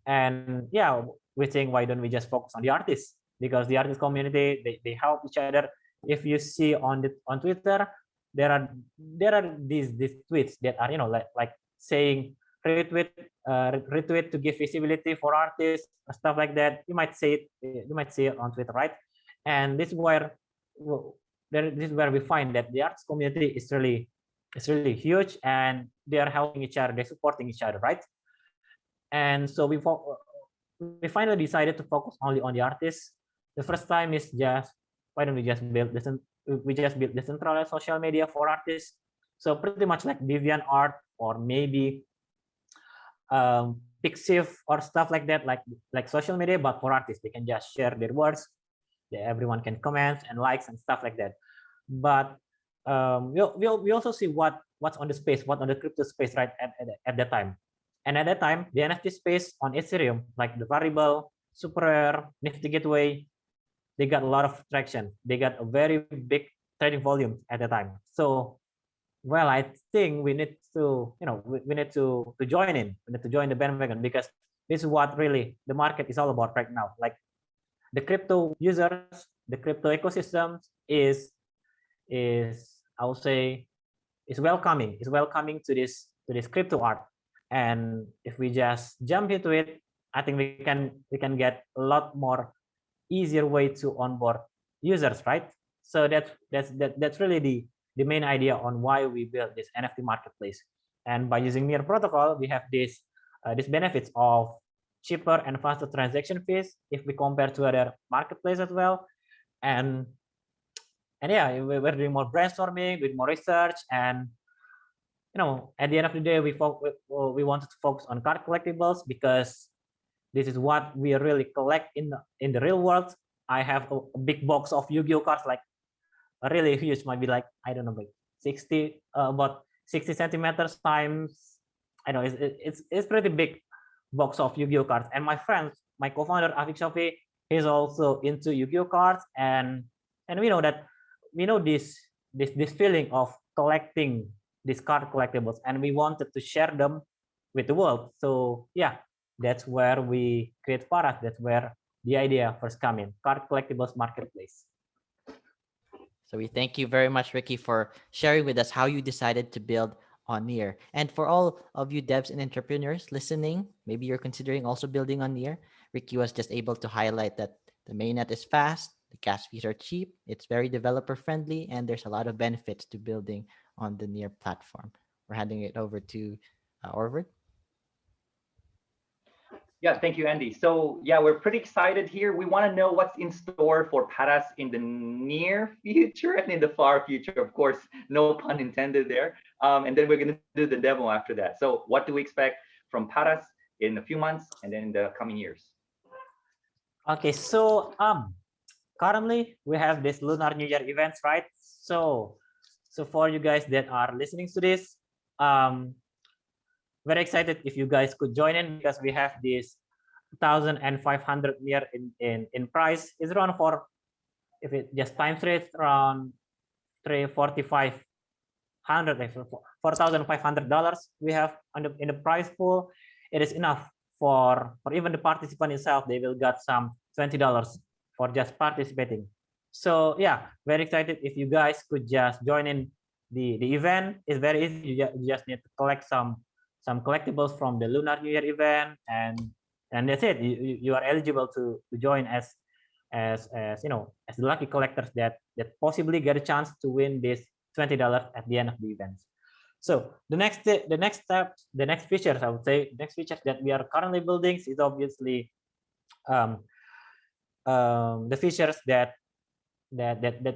And yeah, we think, why don't we just focus on the artists? Because the artist community, they help each other. If you see on Twitter, there are these tweets that are like saying retweet to give visibility for artists, stuff like that. You might see it on Twitter, right? And this is where we find that the arts community is really huge, and they are helping each other, they're supporting each other, right? And so we finally decided to focus only on the artists. The first time is just, why don't we just build decentralized social media for artists? So pretty much like DeviantArt or maybe Pixiv or stuff like that, like social media, but for artists, they can just share their words. Everyone can comment and likes and stuff like that. But we also see what's on the space, what on the crypto space right at that time. And at that time, the NFT space on Ethereum, like the variable, super rare, Nifty Gateway, they got a lot of traction. They got a very big trading volume at the time. So, well, I think we need to, we need to join in. We need to join the bandwagon because this is what really the market is all about right now. Like the crypto users, the crypto ecosystems is I would say is welcoming to this crypto art. And if we just jump into it, I think we can get a lot more easier way to onboard users, right? So that's really the main idea on why we built this NFT marketplace. And by using Near protocol, we have this benefits of cheaper and faster transaction fees if we compare to other marketplace as well. And yeah, we're doing more brainstorming, with more research, and at the end of the day, we wanted to focus on card collectibles because this is what we really collect in the real world. I have a big box of Yu-Gi-Oh cards, like a really huge, might be like, I don't know, like 60 about 60 centimeters times, I know it's pretty big box of Yu-Gi-Oh cards. And my friend, my co-founder Afik Shafi, he's also into Yu-Gi-Oh cards, and we know that this feeling of collecting these card collectibles, and we wanted to share them with the world. So yeah, that's where we create Paras. That's where the idea first come in, card collectibles marketplace. So we thank you very much, Riqi, for sharing with us how you decided to build on Near. And for all of you devs and entrepreneurs listening, maybe you're considering also building on Near. Riqi was just able to highlight that the mainnet is fast, the gas fees are cheap, it's very developer friendly, and there's a lot of benefits to building on the Near platform. We're handing it over to Orvard. Yeah, thank you, Andy. So yeah, we're pretty excited here. We want to know what's in store for Paras in the near future and in the far future, of course, no pun intended there. And then we're going to do the demo after that. So what do we expect from Paras in a few months and then in the coming years? Okay, so currently we have this Lunar New Year events, right? So for you guys that are listening to this, very excited if you guys could join in, because we have this 1,500 near in price. It's around if it just times it around $4,500 we have in the price pool. It is enough for even the participant itself. They will get some $20 for just participating. So yeah, very excited if you guys could just join in the event. It's very easy. You just need to collect some collectibles from the Lunar New Year event, and that's it. You are eligible to join as the lucky collectors that possibly get a chance to win this $20 at the end of the event. So the next steps, the next features, I would say, next features that we are currently building is obviously the features that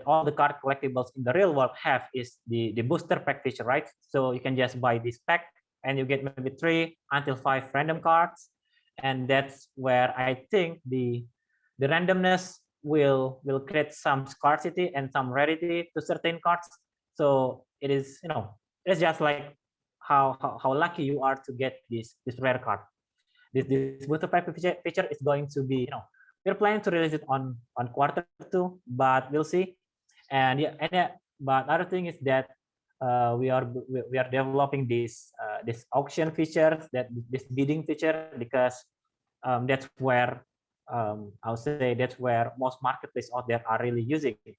all the card collectibles in the real world have is the booster pack feature, right? So you can just buy this pack and you get maybe 3 until 5 random cards, and that's where I think the randomness will create some scarcity and some rarity to certain cards. So it is, it's just like how lucky you are to get this rare card. This booster pack feature is going to be, we're planning to release it on Q2, but we'll see. And yeah, but other thing is that we are developing this auction feature, this bidding feature, because that's where I would say that's where most marketplaces out there are really using it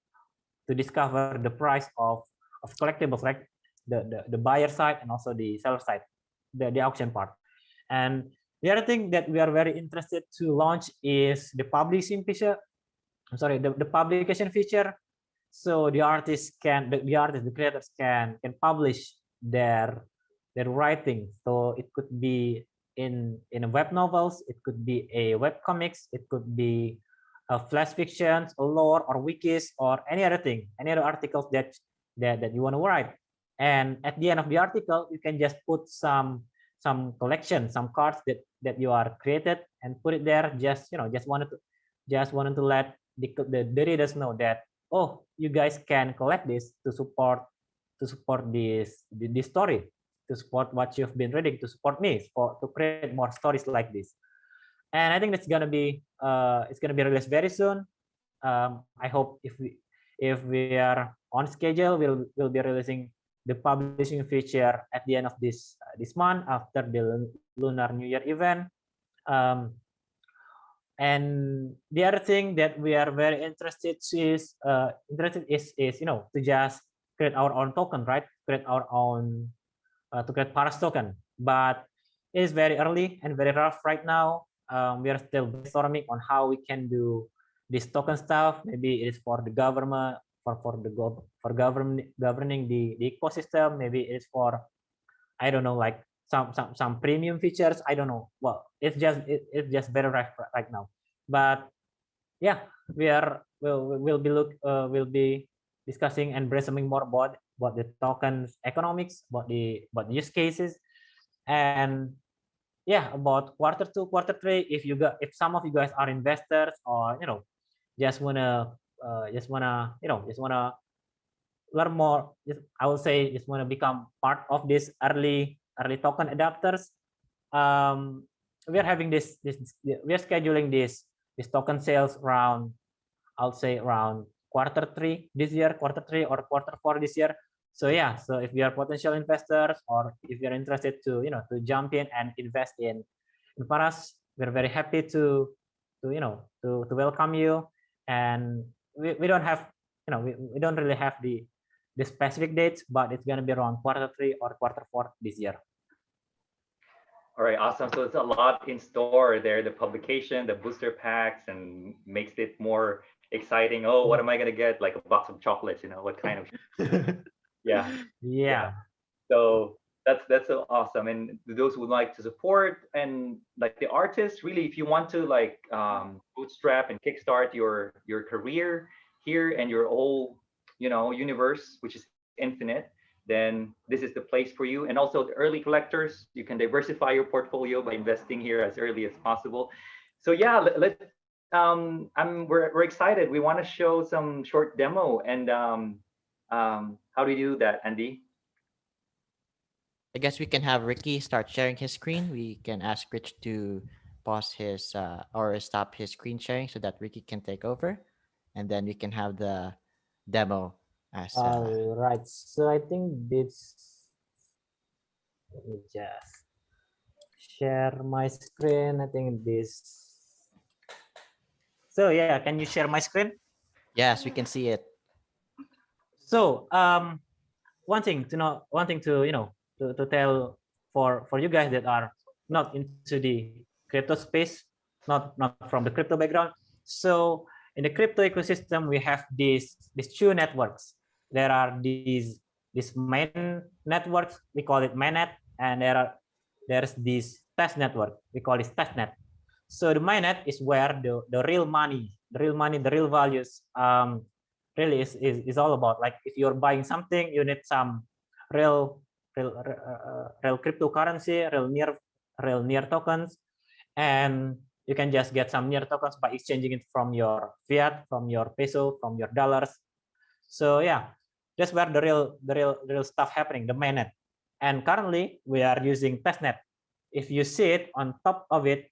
to discover the price of collectibles, right? The buyer side and also the seller side, the auction part. And the other thing that we are very interested to launch is the publishing feature. I'm sorry, the publication feature. So the artists the creators can publish their writing. So it could be in web novels, it could be a web comics, it could be a flash fictions, a lore or wikis, or any other thing, any other articles that you want to write. And at the end of the article, you can just put some collection, some cards that you are created and put it there. Just just wanted to let the readers know that, oh, you guys can collect this to support this story, to support what you've been reading, to support me, to create more stories like this. And I think it's gonna be released very soon. I hope if we are on schedule, we'll be releasing the publishing feature at the end of this month after the Lunar New Year event. And the other thing that we are very interested is to just create our own token, right? Create our own to create Paras token, but it is very early and very rough right now. We are still brainstorming on how we can do this token stuff. Maybe it is for the government, for governing the ecosystem. Maybe it is for, I don't know, like some premium features. I don't know. Well, it's just very rough right now. But yeah, we'll be discussing and brainstorming more about the tokens economics, about the use cases, and yeah, about quarter 2, quarter 3. If some of you guys are investors, or just wanna learn more, I would say just wanna become part of this early token adapters. We are having we are scheduling this token sales around, I'll say around quarter 3 this year, quarter 3 or quarter 4 this year. So yeah, so if you are potential investors, or if you're interested to to jump in and invest in Paras, we're very happy to welcome you. And we don't have we don't really have the specific dates, but it's going to be around quarter 3 or quarter 4 this year. All right, awesome. So it's a lot in store there, the publication, the booster packs, and makes it more exciting. Oh, what am I gonna get? Like a box of chocolates, what kind of yeah. So that's so awesome. And those who would like to support and like the artists, really, if you want to like bootstrap and kickstart your career here and your whole universe, which is infinite, then this is the place for you. And also the early collectors, you can diversify your portfolio by investing here as early as possible. So yeah, we're excited. We want to show some short demo. And how do we do that, Andy? I guess we can have Riqi start sharing his screen. We can ask Rich to pause his or stop his screen sharing so that Riqi can take over, and then we can have the demo as All right. So I think this. Let me just share my screen. I think this. So yeah, can you share my screen? Yes, we can see it. So one thing to tell for you guys that are not into the crypto space, not from the crypto background. So in the crypto ecosystem, we have these two networks. There are these main networks, we call it mainnet, and there's this test network, we call it testnet. So the mainnet is where the real money, the real values really is all about. Like if you're buying something, you need some real cryptocurrency, real near tokens, and you can just get some near tokens by exchanging it from your fiat, from your peso, from your dollars. So yeah, that's where the real stuff happening, the mainnet. And currently we are using testnet. If you see it on top of it,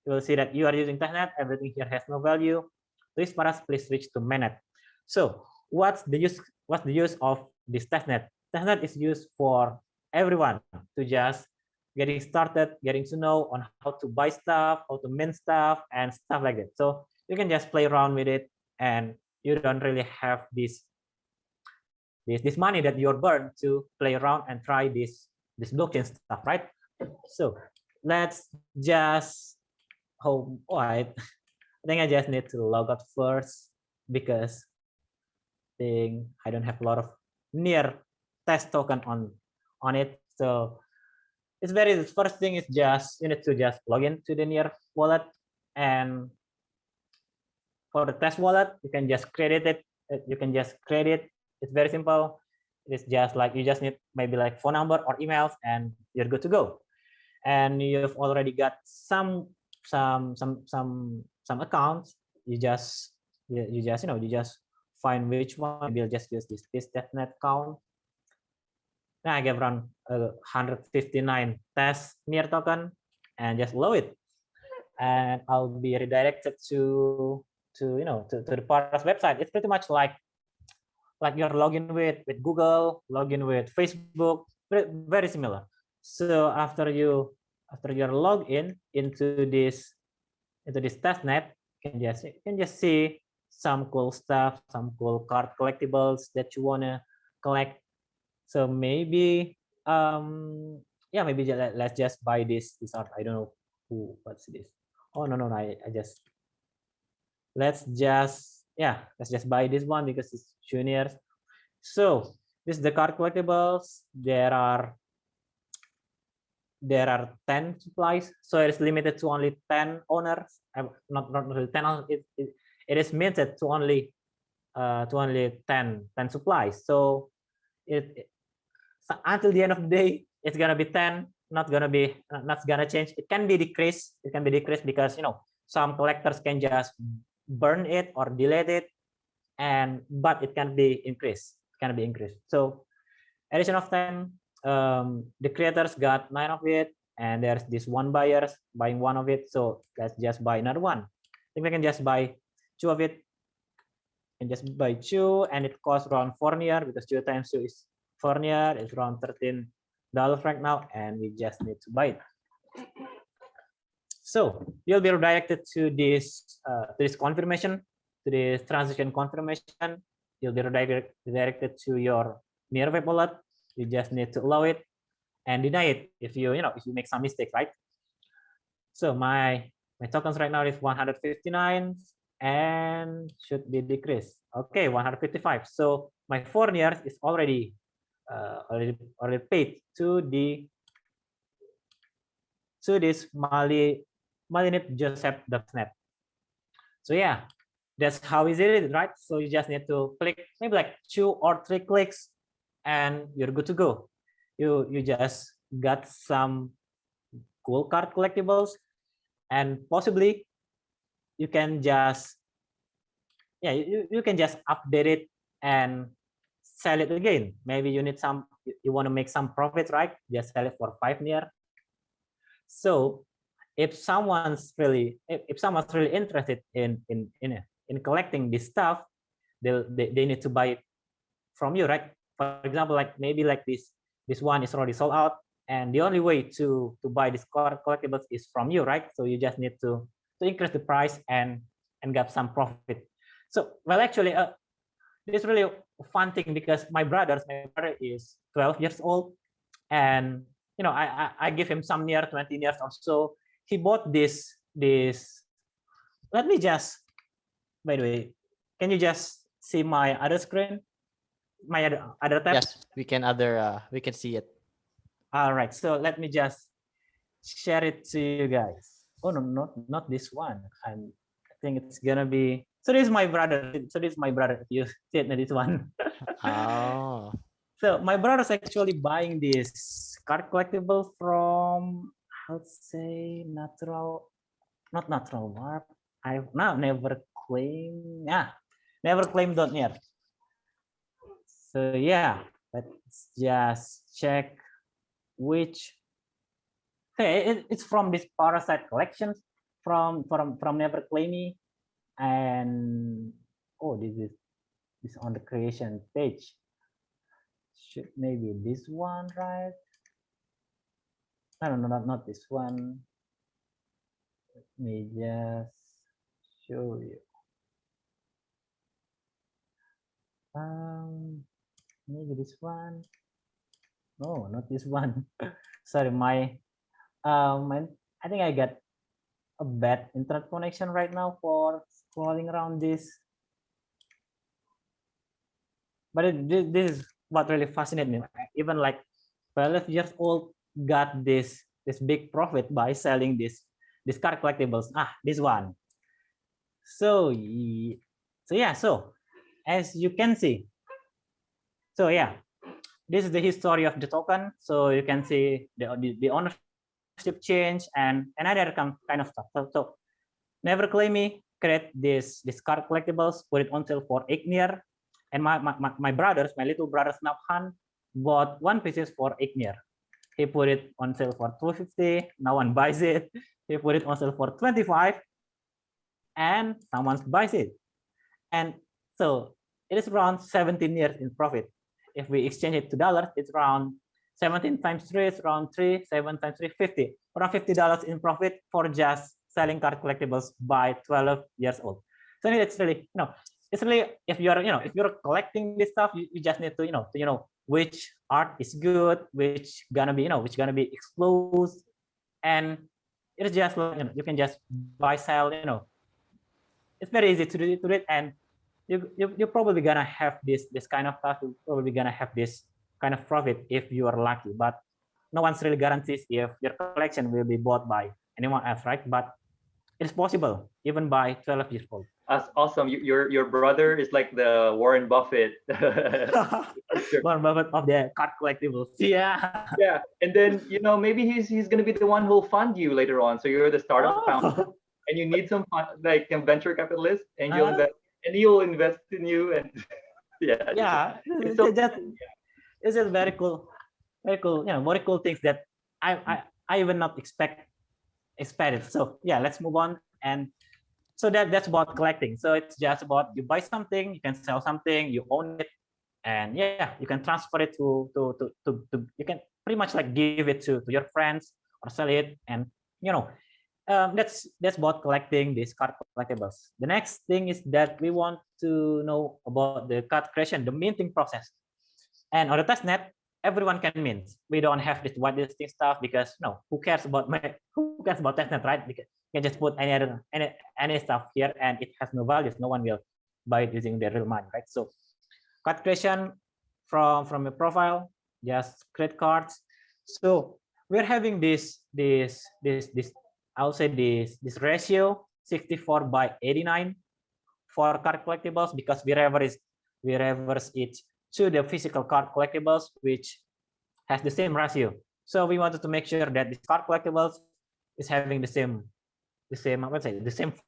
you will see that you are using testnet. Everything here has no value. Please switch to mainnet. So what's the use of this testnet? Testnet is used for everyone to just getting started, getting to know on how to buy stuff, how to mint stuff, and stuff like that. So you can just play around with it, and you don't really have this money that you're burned to play around and try this blockchain stuff, right? So let's just I think I just need to log out first, because I don't have a lot of near test token on it. So it's the first thing is just you need to just log into the near wallet, and for the test wallet you can just create it. It's very simple. It's just like you just need maybe like phone number or emails, and you're good to go. And you've already got some accounts. You just find which one. Maybe I'll just use this testnet account. Now I get around 159 test near token, and just load it, and I'll be redirected to the Paras website. It's pretty much like you're login with Google, login with Facebook, very similar. So after you're logged in into this testnet, you can just see some cool stuff, some cool card collectibles that you wanna collect. So maybe maybe let's just buy this art. I don't know what's this. Oh no, I just let's just buy this one because it's juniors. So this is the card collectibles. There are 10 supplies, so it's limited to only 10 owners. Not really 10. It is minted to only 10 supplies. So until the end of the day, it's gonna be 10. Not gonna change. It can be decreased. Because some collectors can just burn it or delete it, but it can be increased. So addition of 10. The creators got 9 of it, and there's this one buyer buying 1 of it. So let's just buy another one. I think we can just buy 2 of it, and just buy 2, and it costs around 4 near, because 2 times 2 is 4 near. It's around $13 right now, and we just need to buy it. So you'll be redirected to this confirmation, to this transaction confirmation. You'll be redirected to your near web wallet. You just need to allow it and deny it if you make some mistake, right? So my tokens right now is 159 and should be decreased. Okay, 155. So my 4 years is already paid to this Malinit Joseph.net. So yeah, that's how easy it is, right? So you just need to click maybe like 2 or 3 clicks, and you're good to go. You just got some cool card collectibles, and possibly you can just you can just update it and sell it again. Maybe you need you want to make some profit, right? Just sell it for 5 near. So if someone's really interested in collecting this stuff, they need to buy it from you, right? For example, like maybe like this one is already sold out, and the only way to buy this collectibles is from you, right? So you just need to increase the price and get some profit. So well, actually, this is really a fun thing, because my brother is 12 years old, and I give him some near 20 years or so. He bought this. Let me just, by the way, can you just see my other screen? My other tab? Yes, we can see it. All right, so let me just share it to you guys. Oh no, not this one. I think it's gonna be. So this is my brother. If you see it, this one. Oh. So my brother's actually buying this card collectible from, I'll say, not natural warp. I've never claimed. Never claimed.net. So yeah, let's just check which. Okay, it's from this Parasite collections from Never Claim Me, and this on the creation page. Should maybe this one, right? No, not this one. Let me just show you. Maybe this one. No, not this one. Sorry, I think I got a bad internet connection right now for scrolling around this. But this is what really fascinates me. Even like 12 years old got this big profit by selling this card collectibles. This one. So yeah, so as you can see, so yeah, this is the history of the token. So you can see the ownership change and another kind of stuff. So never claim me, create this card collectibles, put it on sale for Ignir. And my brothers, my little brothers Nabhan, bought one pieces for Ignir. He put it on sale for 250. No one buys it. He put it on sale for 25, and someone buys it. And so it is around 17 years in profit. If we exchange it to dollars, it's around 17 times 3 is around 3, 7 times 3, 50. Around $50 in profit for just selling card collectibles by 12 years old. So it's really, it's really, if you're collecting this stuff, you just need to which art is good, which gonna be exposed, and it's just like you can just buy, sell, it's very easy to do it, and you're probably gonna have this kind of stuff. You're probably gonna have this kind of profit if you are lucky, but no one's really guarantees if your collection will be bought by anyone else, right? But it's possible even by 12 years old. That's awesome. Your brother is like the Warren Buffett. Warren Buffett of the card collectibles. Yeah. Yeah, and then maybe he's gonna be the one who'll fund you later on. So you're the startup founder, and you need some like a venture capitalist, and he'll invest in you, and yeah. It's just very cool, very cool things that I even not expected. So yeah, let's move on. And so that's about collecting. So it's just about you buy something, you can sell something, you own it, and yeah, you can transfer it to you can pretty much like give it to your friends or sell it, and that's about collecting these card collectibles. The next thing is that we want to know about the card creation, the minting process. And on the testnet, everyone can mint. We don't have this whitelisting stuff because who cares about testnet, right? Because you can just put any stuff here and it has no values. No one will buy it using their real money, right? So card creation from your profile, just create cards. So we're having this I'll say this ratio 64/89 for card collectibles, because we reverse it to the physical card collectibles, which has the same ratio. So we wanted to make sure that this card collectibles is having the same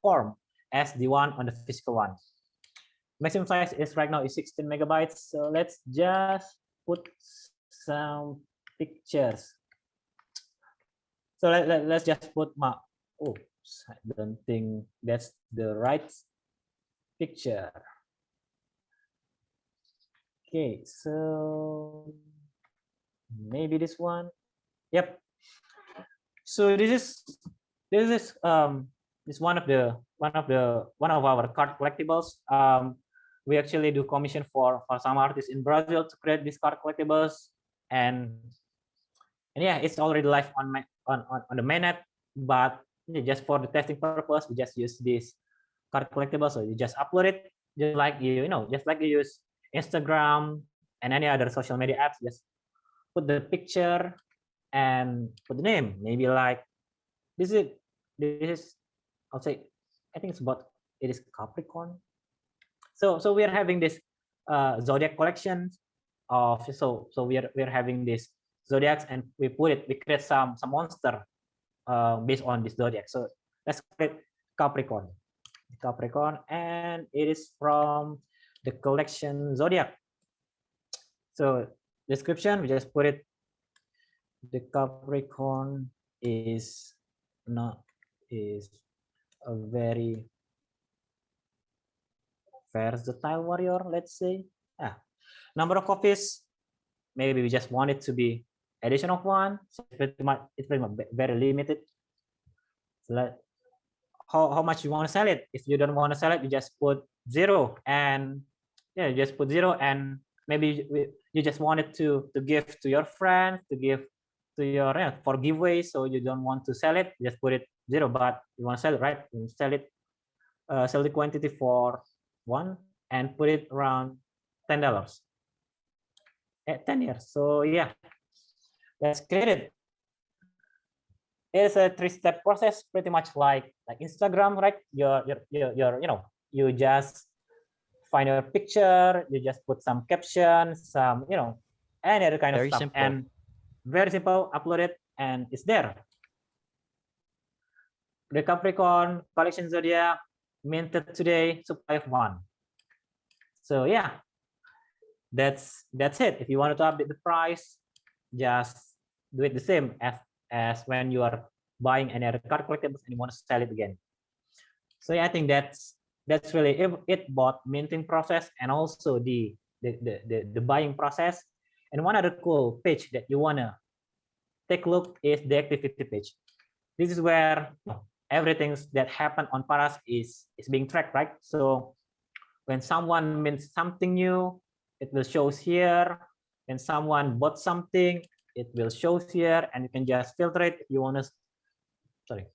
form as the one on the physical one. Maximum size is right now is 16 megabytes. So let's just put some pictures. So let's just put oops, I don't think that's the right picture. Okay, so maybe this one. Yep. So this is one of our card collectibles. We actually do commission for some artists in Brazil to create these card collectibles, and yeah, it's already live on the mainnet. But just for the testing purpose, we just use this card collectible. So you just upload it, just like you use Instagram and any other social media apps. Just put the picture and put the name. Maybe like this is I'll say, I think it is Capricorn. So we are having this zodiac collection of we are having this zodiacs, and we create some monster based on this zodiac. So let's create Capricorn, and it is from the collection zodiac. So description, we just put it, the Capricorn is a very versatile warrior, let's say. Number of copies, maybe we just want it to be edition of 1. So it's pretty much very limited. So how much you want to sell it? If you don't want to sell it, you just put 0, and you just put 0, and maybe you just want it to give to your friends, to give to your for giveaway. So you don't want to sell it, just put it 0, but you want to sell it, right? You sell it, sell the quantity for 1 and put it around $10 at 10 years. So yeah, let's create it. It's a 3-step process, pretty much like Instagram, right? You just find your picture, you just put some caption, some any other kind of Very stuff. simple. And very simple, upload it and it's there. The Capricorn collection zodiac minted today, supply of 1. So yeah, that's it. If you wanted to update the price, just do it the same as when you are buying any other card collectibles and you want to sell it again. So yeah, I think that's really it both minting process and also the buying process. And one other cool page that you wanna take a look is the activity page. This is where everything that happened on Paras is being tracked, right? So when someone mints something new, it will show here. When someone bought something, it will show here, and you can just filter it if you want to. Sorry,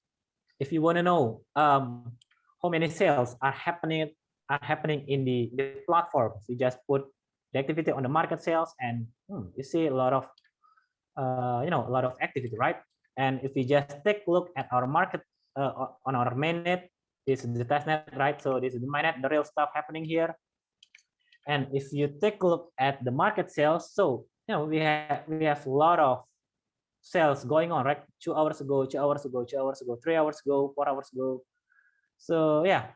if you want to know how many sales are happening in the platform, so you just put the activity on the market sales, and you see a lot of a lot of activity, right? And if we just take a look at our market on our mainnet, this is the testnet, right? So this is the mainnet, the real stuff happening here. And if you take a look at the market sales, so we have a lot of sales going on, right? 2 hours ago, 2 hours ago, 2 hours ago, 3 hours ago, 4 hours ago. So yeah,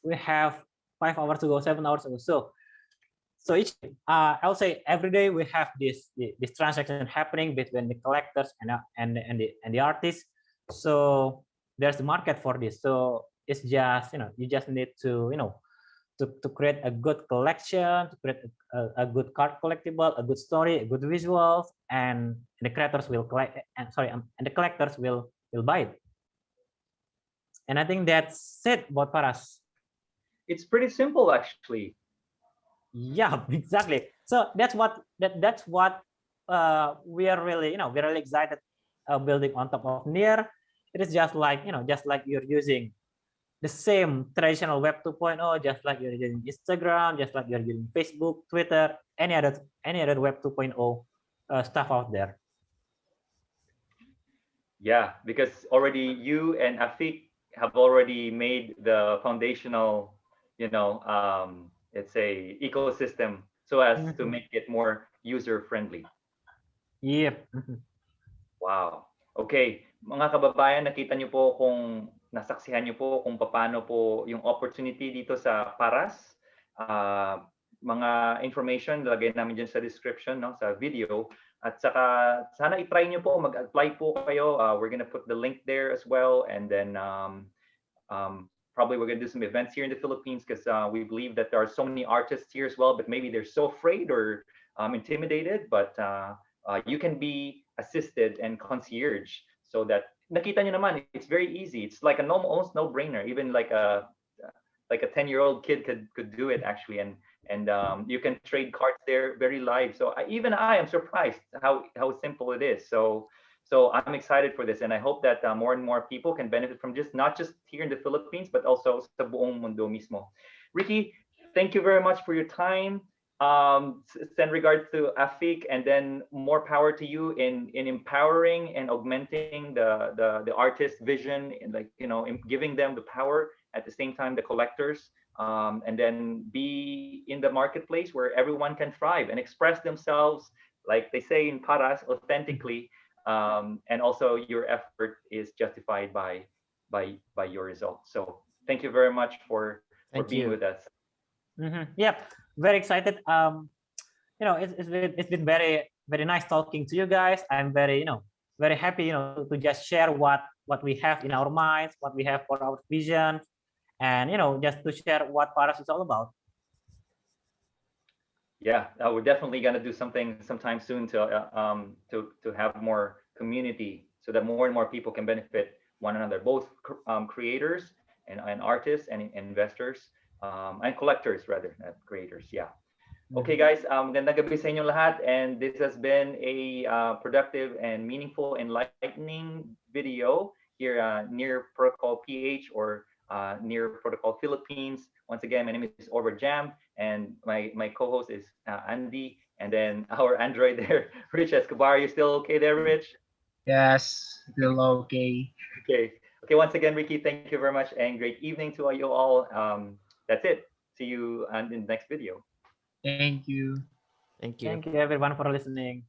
we have 5 hours ago, 7 hours ago. So each I'll say every day we have this transaction happening between the collectors and the artists. So there's the market for this. So it's just you just need to to create a good collection, to create a good card collectible, a good story, a good visuals, and the creators will collect. And and the collectors will buy it. And I think that's it about Paras. It's pretty simple, actually. Yeah, exactly. So that's what we are really we're really excited building on top of Near. It is just like just like you're using the same traditional Web 2.0, just like you're using Instagram, just like you're using Facebook, Twitter, any other Web 2.0 stuff out there. Yeah, because already you and Afik have already made the foundational, let's say, ecosystem so as to make it more user friendly. Yep. Wow. Okay, mga kababayan, nakita niyo po kung nasaksihan niyo po kung paano po yung opportunity dito sa Paras. Mga information lagay namin dyan sa description, no, sa video. At saka sana i-try niyo po, mag-apply po kayo. We're gonna put the link there as well, and then probably we're gonna do some events here in the Philippines because we believe that there are so many artists here as well, but maybe they're so afraid or intimidated. But you can be assisted and concierge so that nakita niyo naman, it's very easy. It's like almost no-brainer. Even like a 10-year-old kid could do it actually, and you can trade cards there very live. So even I am surprised how simple it is. So I'm excited for this, and I hope that more and more people can benefit from not just here in the Philippines, but also sa buong mundo mismo. Riqi, thank you very much for your time. Send regards to Afik, and then more power to you in empowering and augmenting the artist vision, and in giving them the power at the same time the collectors, and then be in the marketplace where everyone can thrive and express themselves, like they say in Paras, authentically, and also your effort is justified by your results. So thank you very much for being with us. Yep, very excited. It's been very nice talking to you guys. I'm very very happy to just share what we have in our minds, what we have for our vision, and just to share what Paras is all about. Yeah, we're definitely gonna do something sometime soon to have more community so that more and more people can benefit one another, both creators and artists and investors, and collectors rather, not creators. Yeah. Okay, guys, magandang gabi sa inyong lahat, and this has been a productive and meaningful, enlightening video here near Protocol PH or near Protocol Philippines. Once again, my name is Jam, and my co-host is Andy, and then our android there, Rich Escobar. You still okay there, Rich? Yes, still okay. Okay. Once again, Riqi, thank you very much, and great evening to you all. That's it. See you in the next video. Thank you. Thank you. Thank you everyone for listening.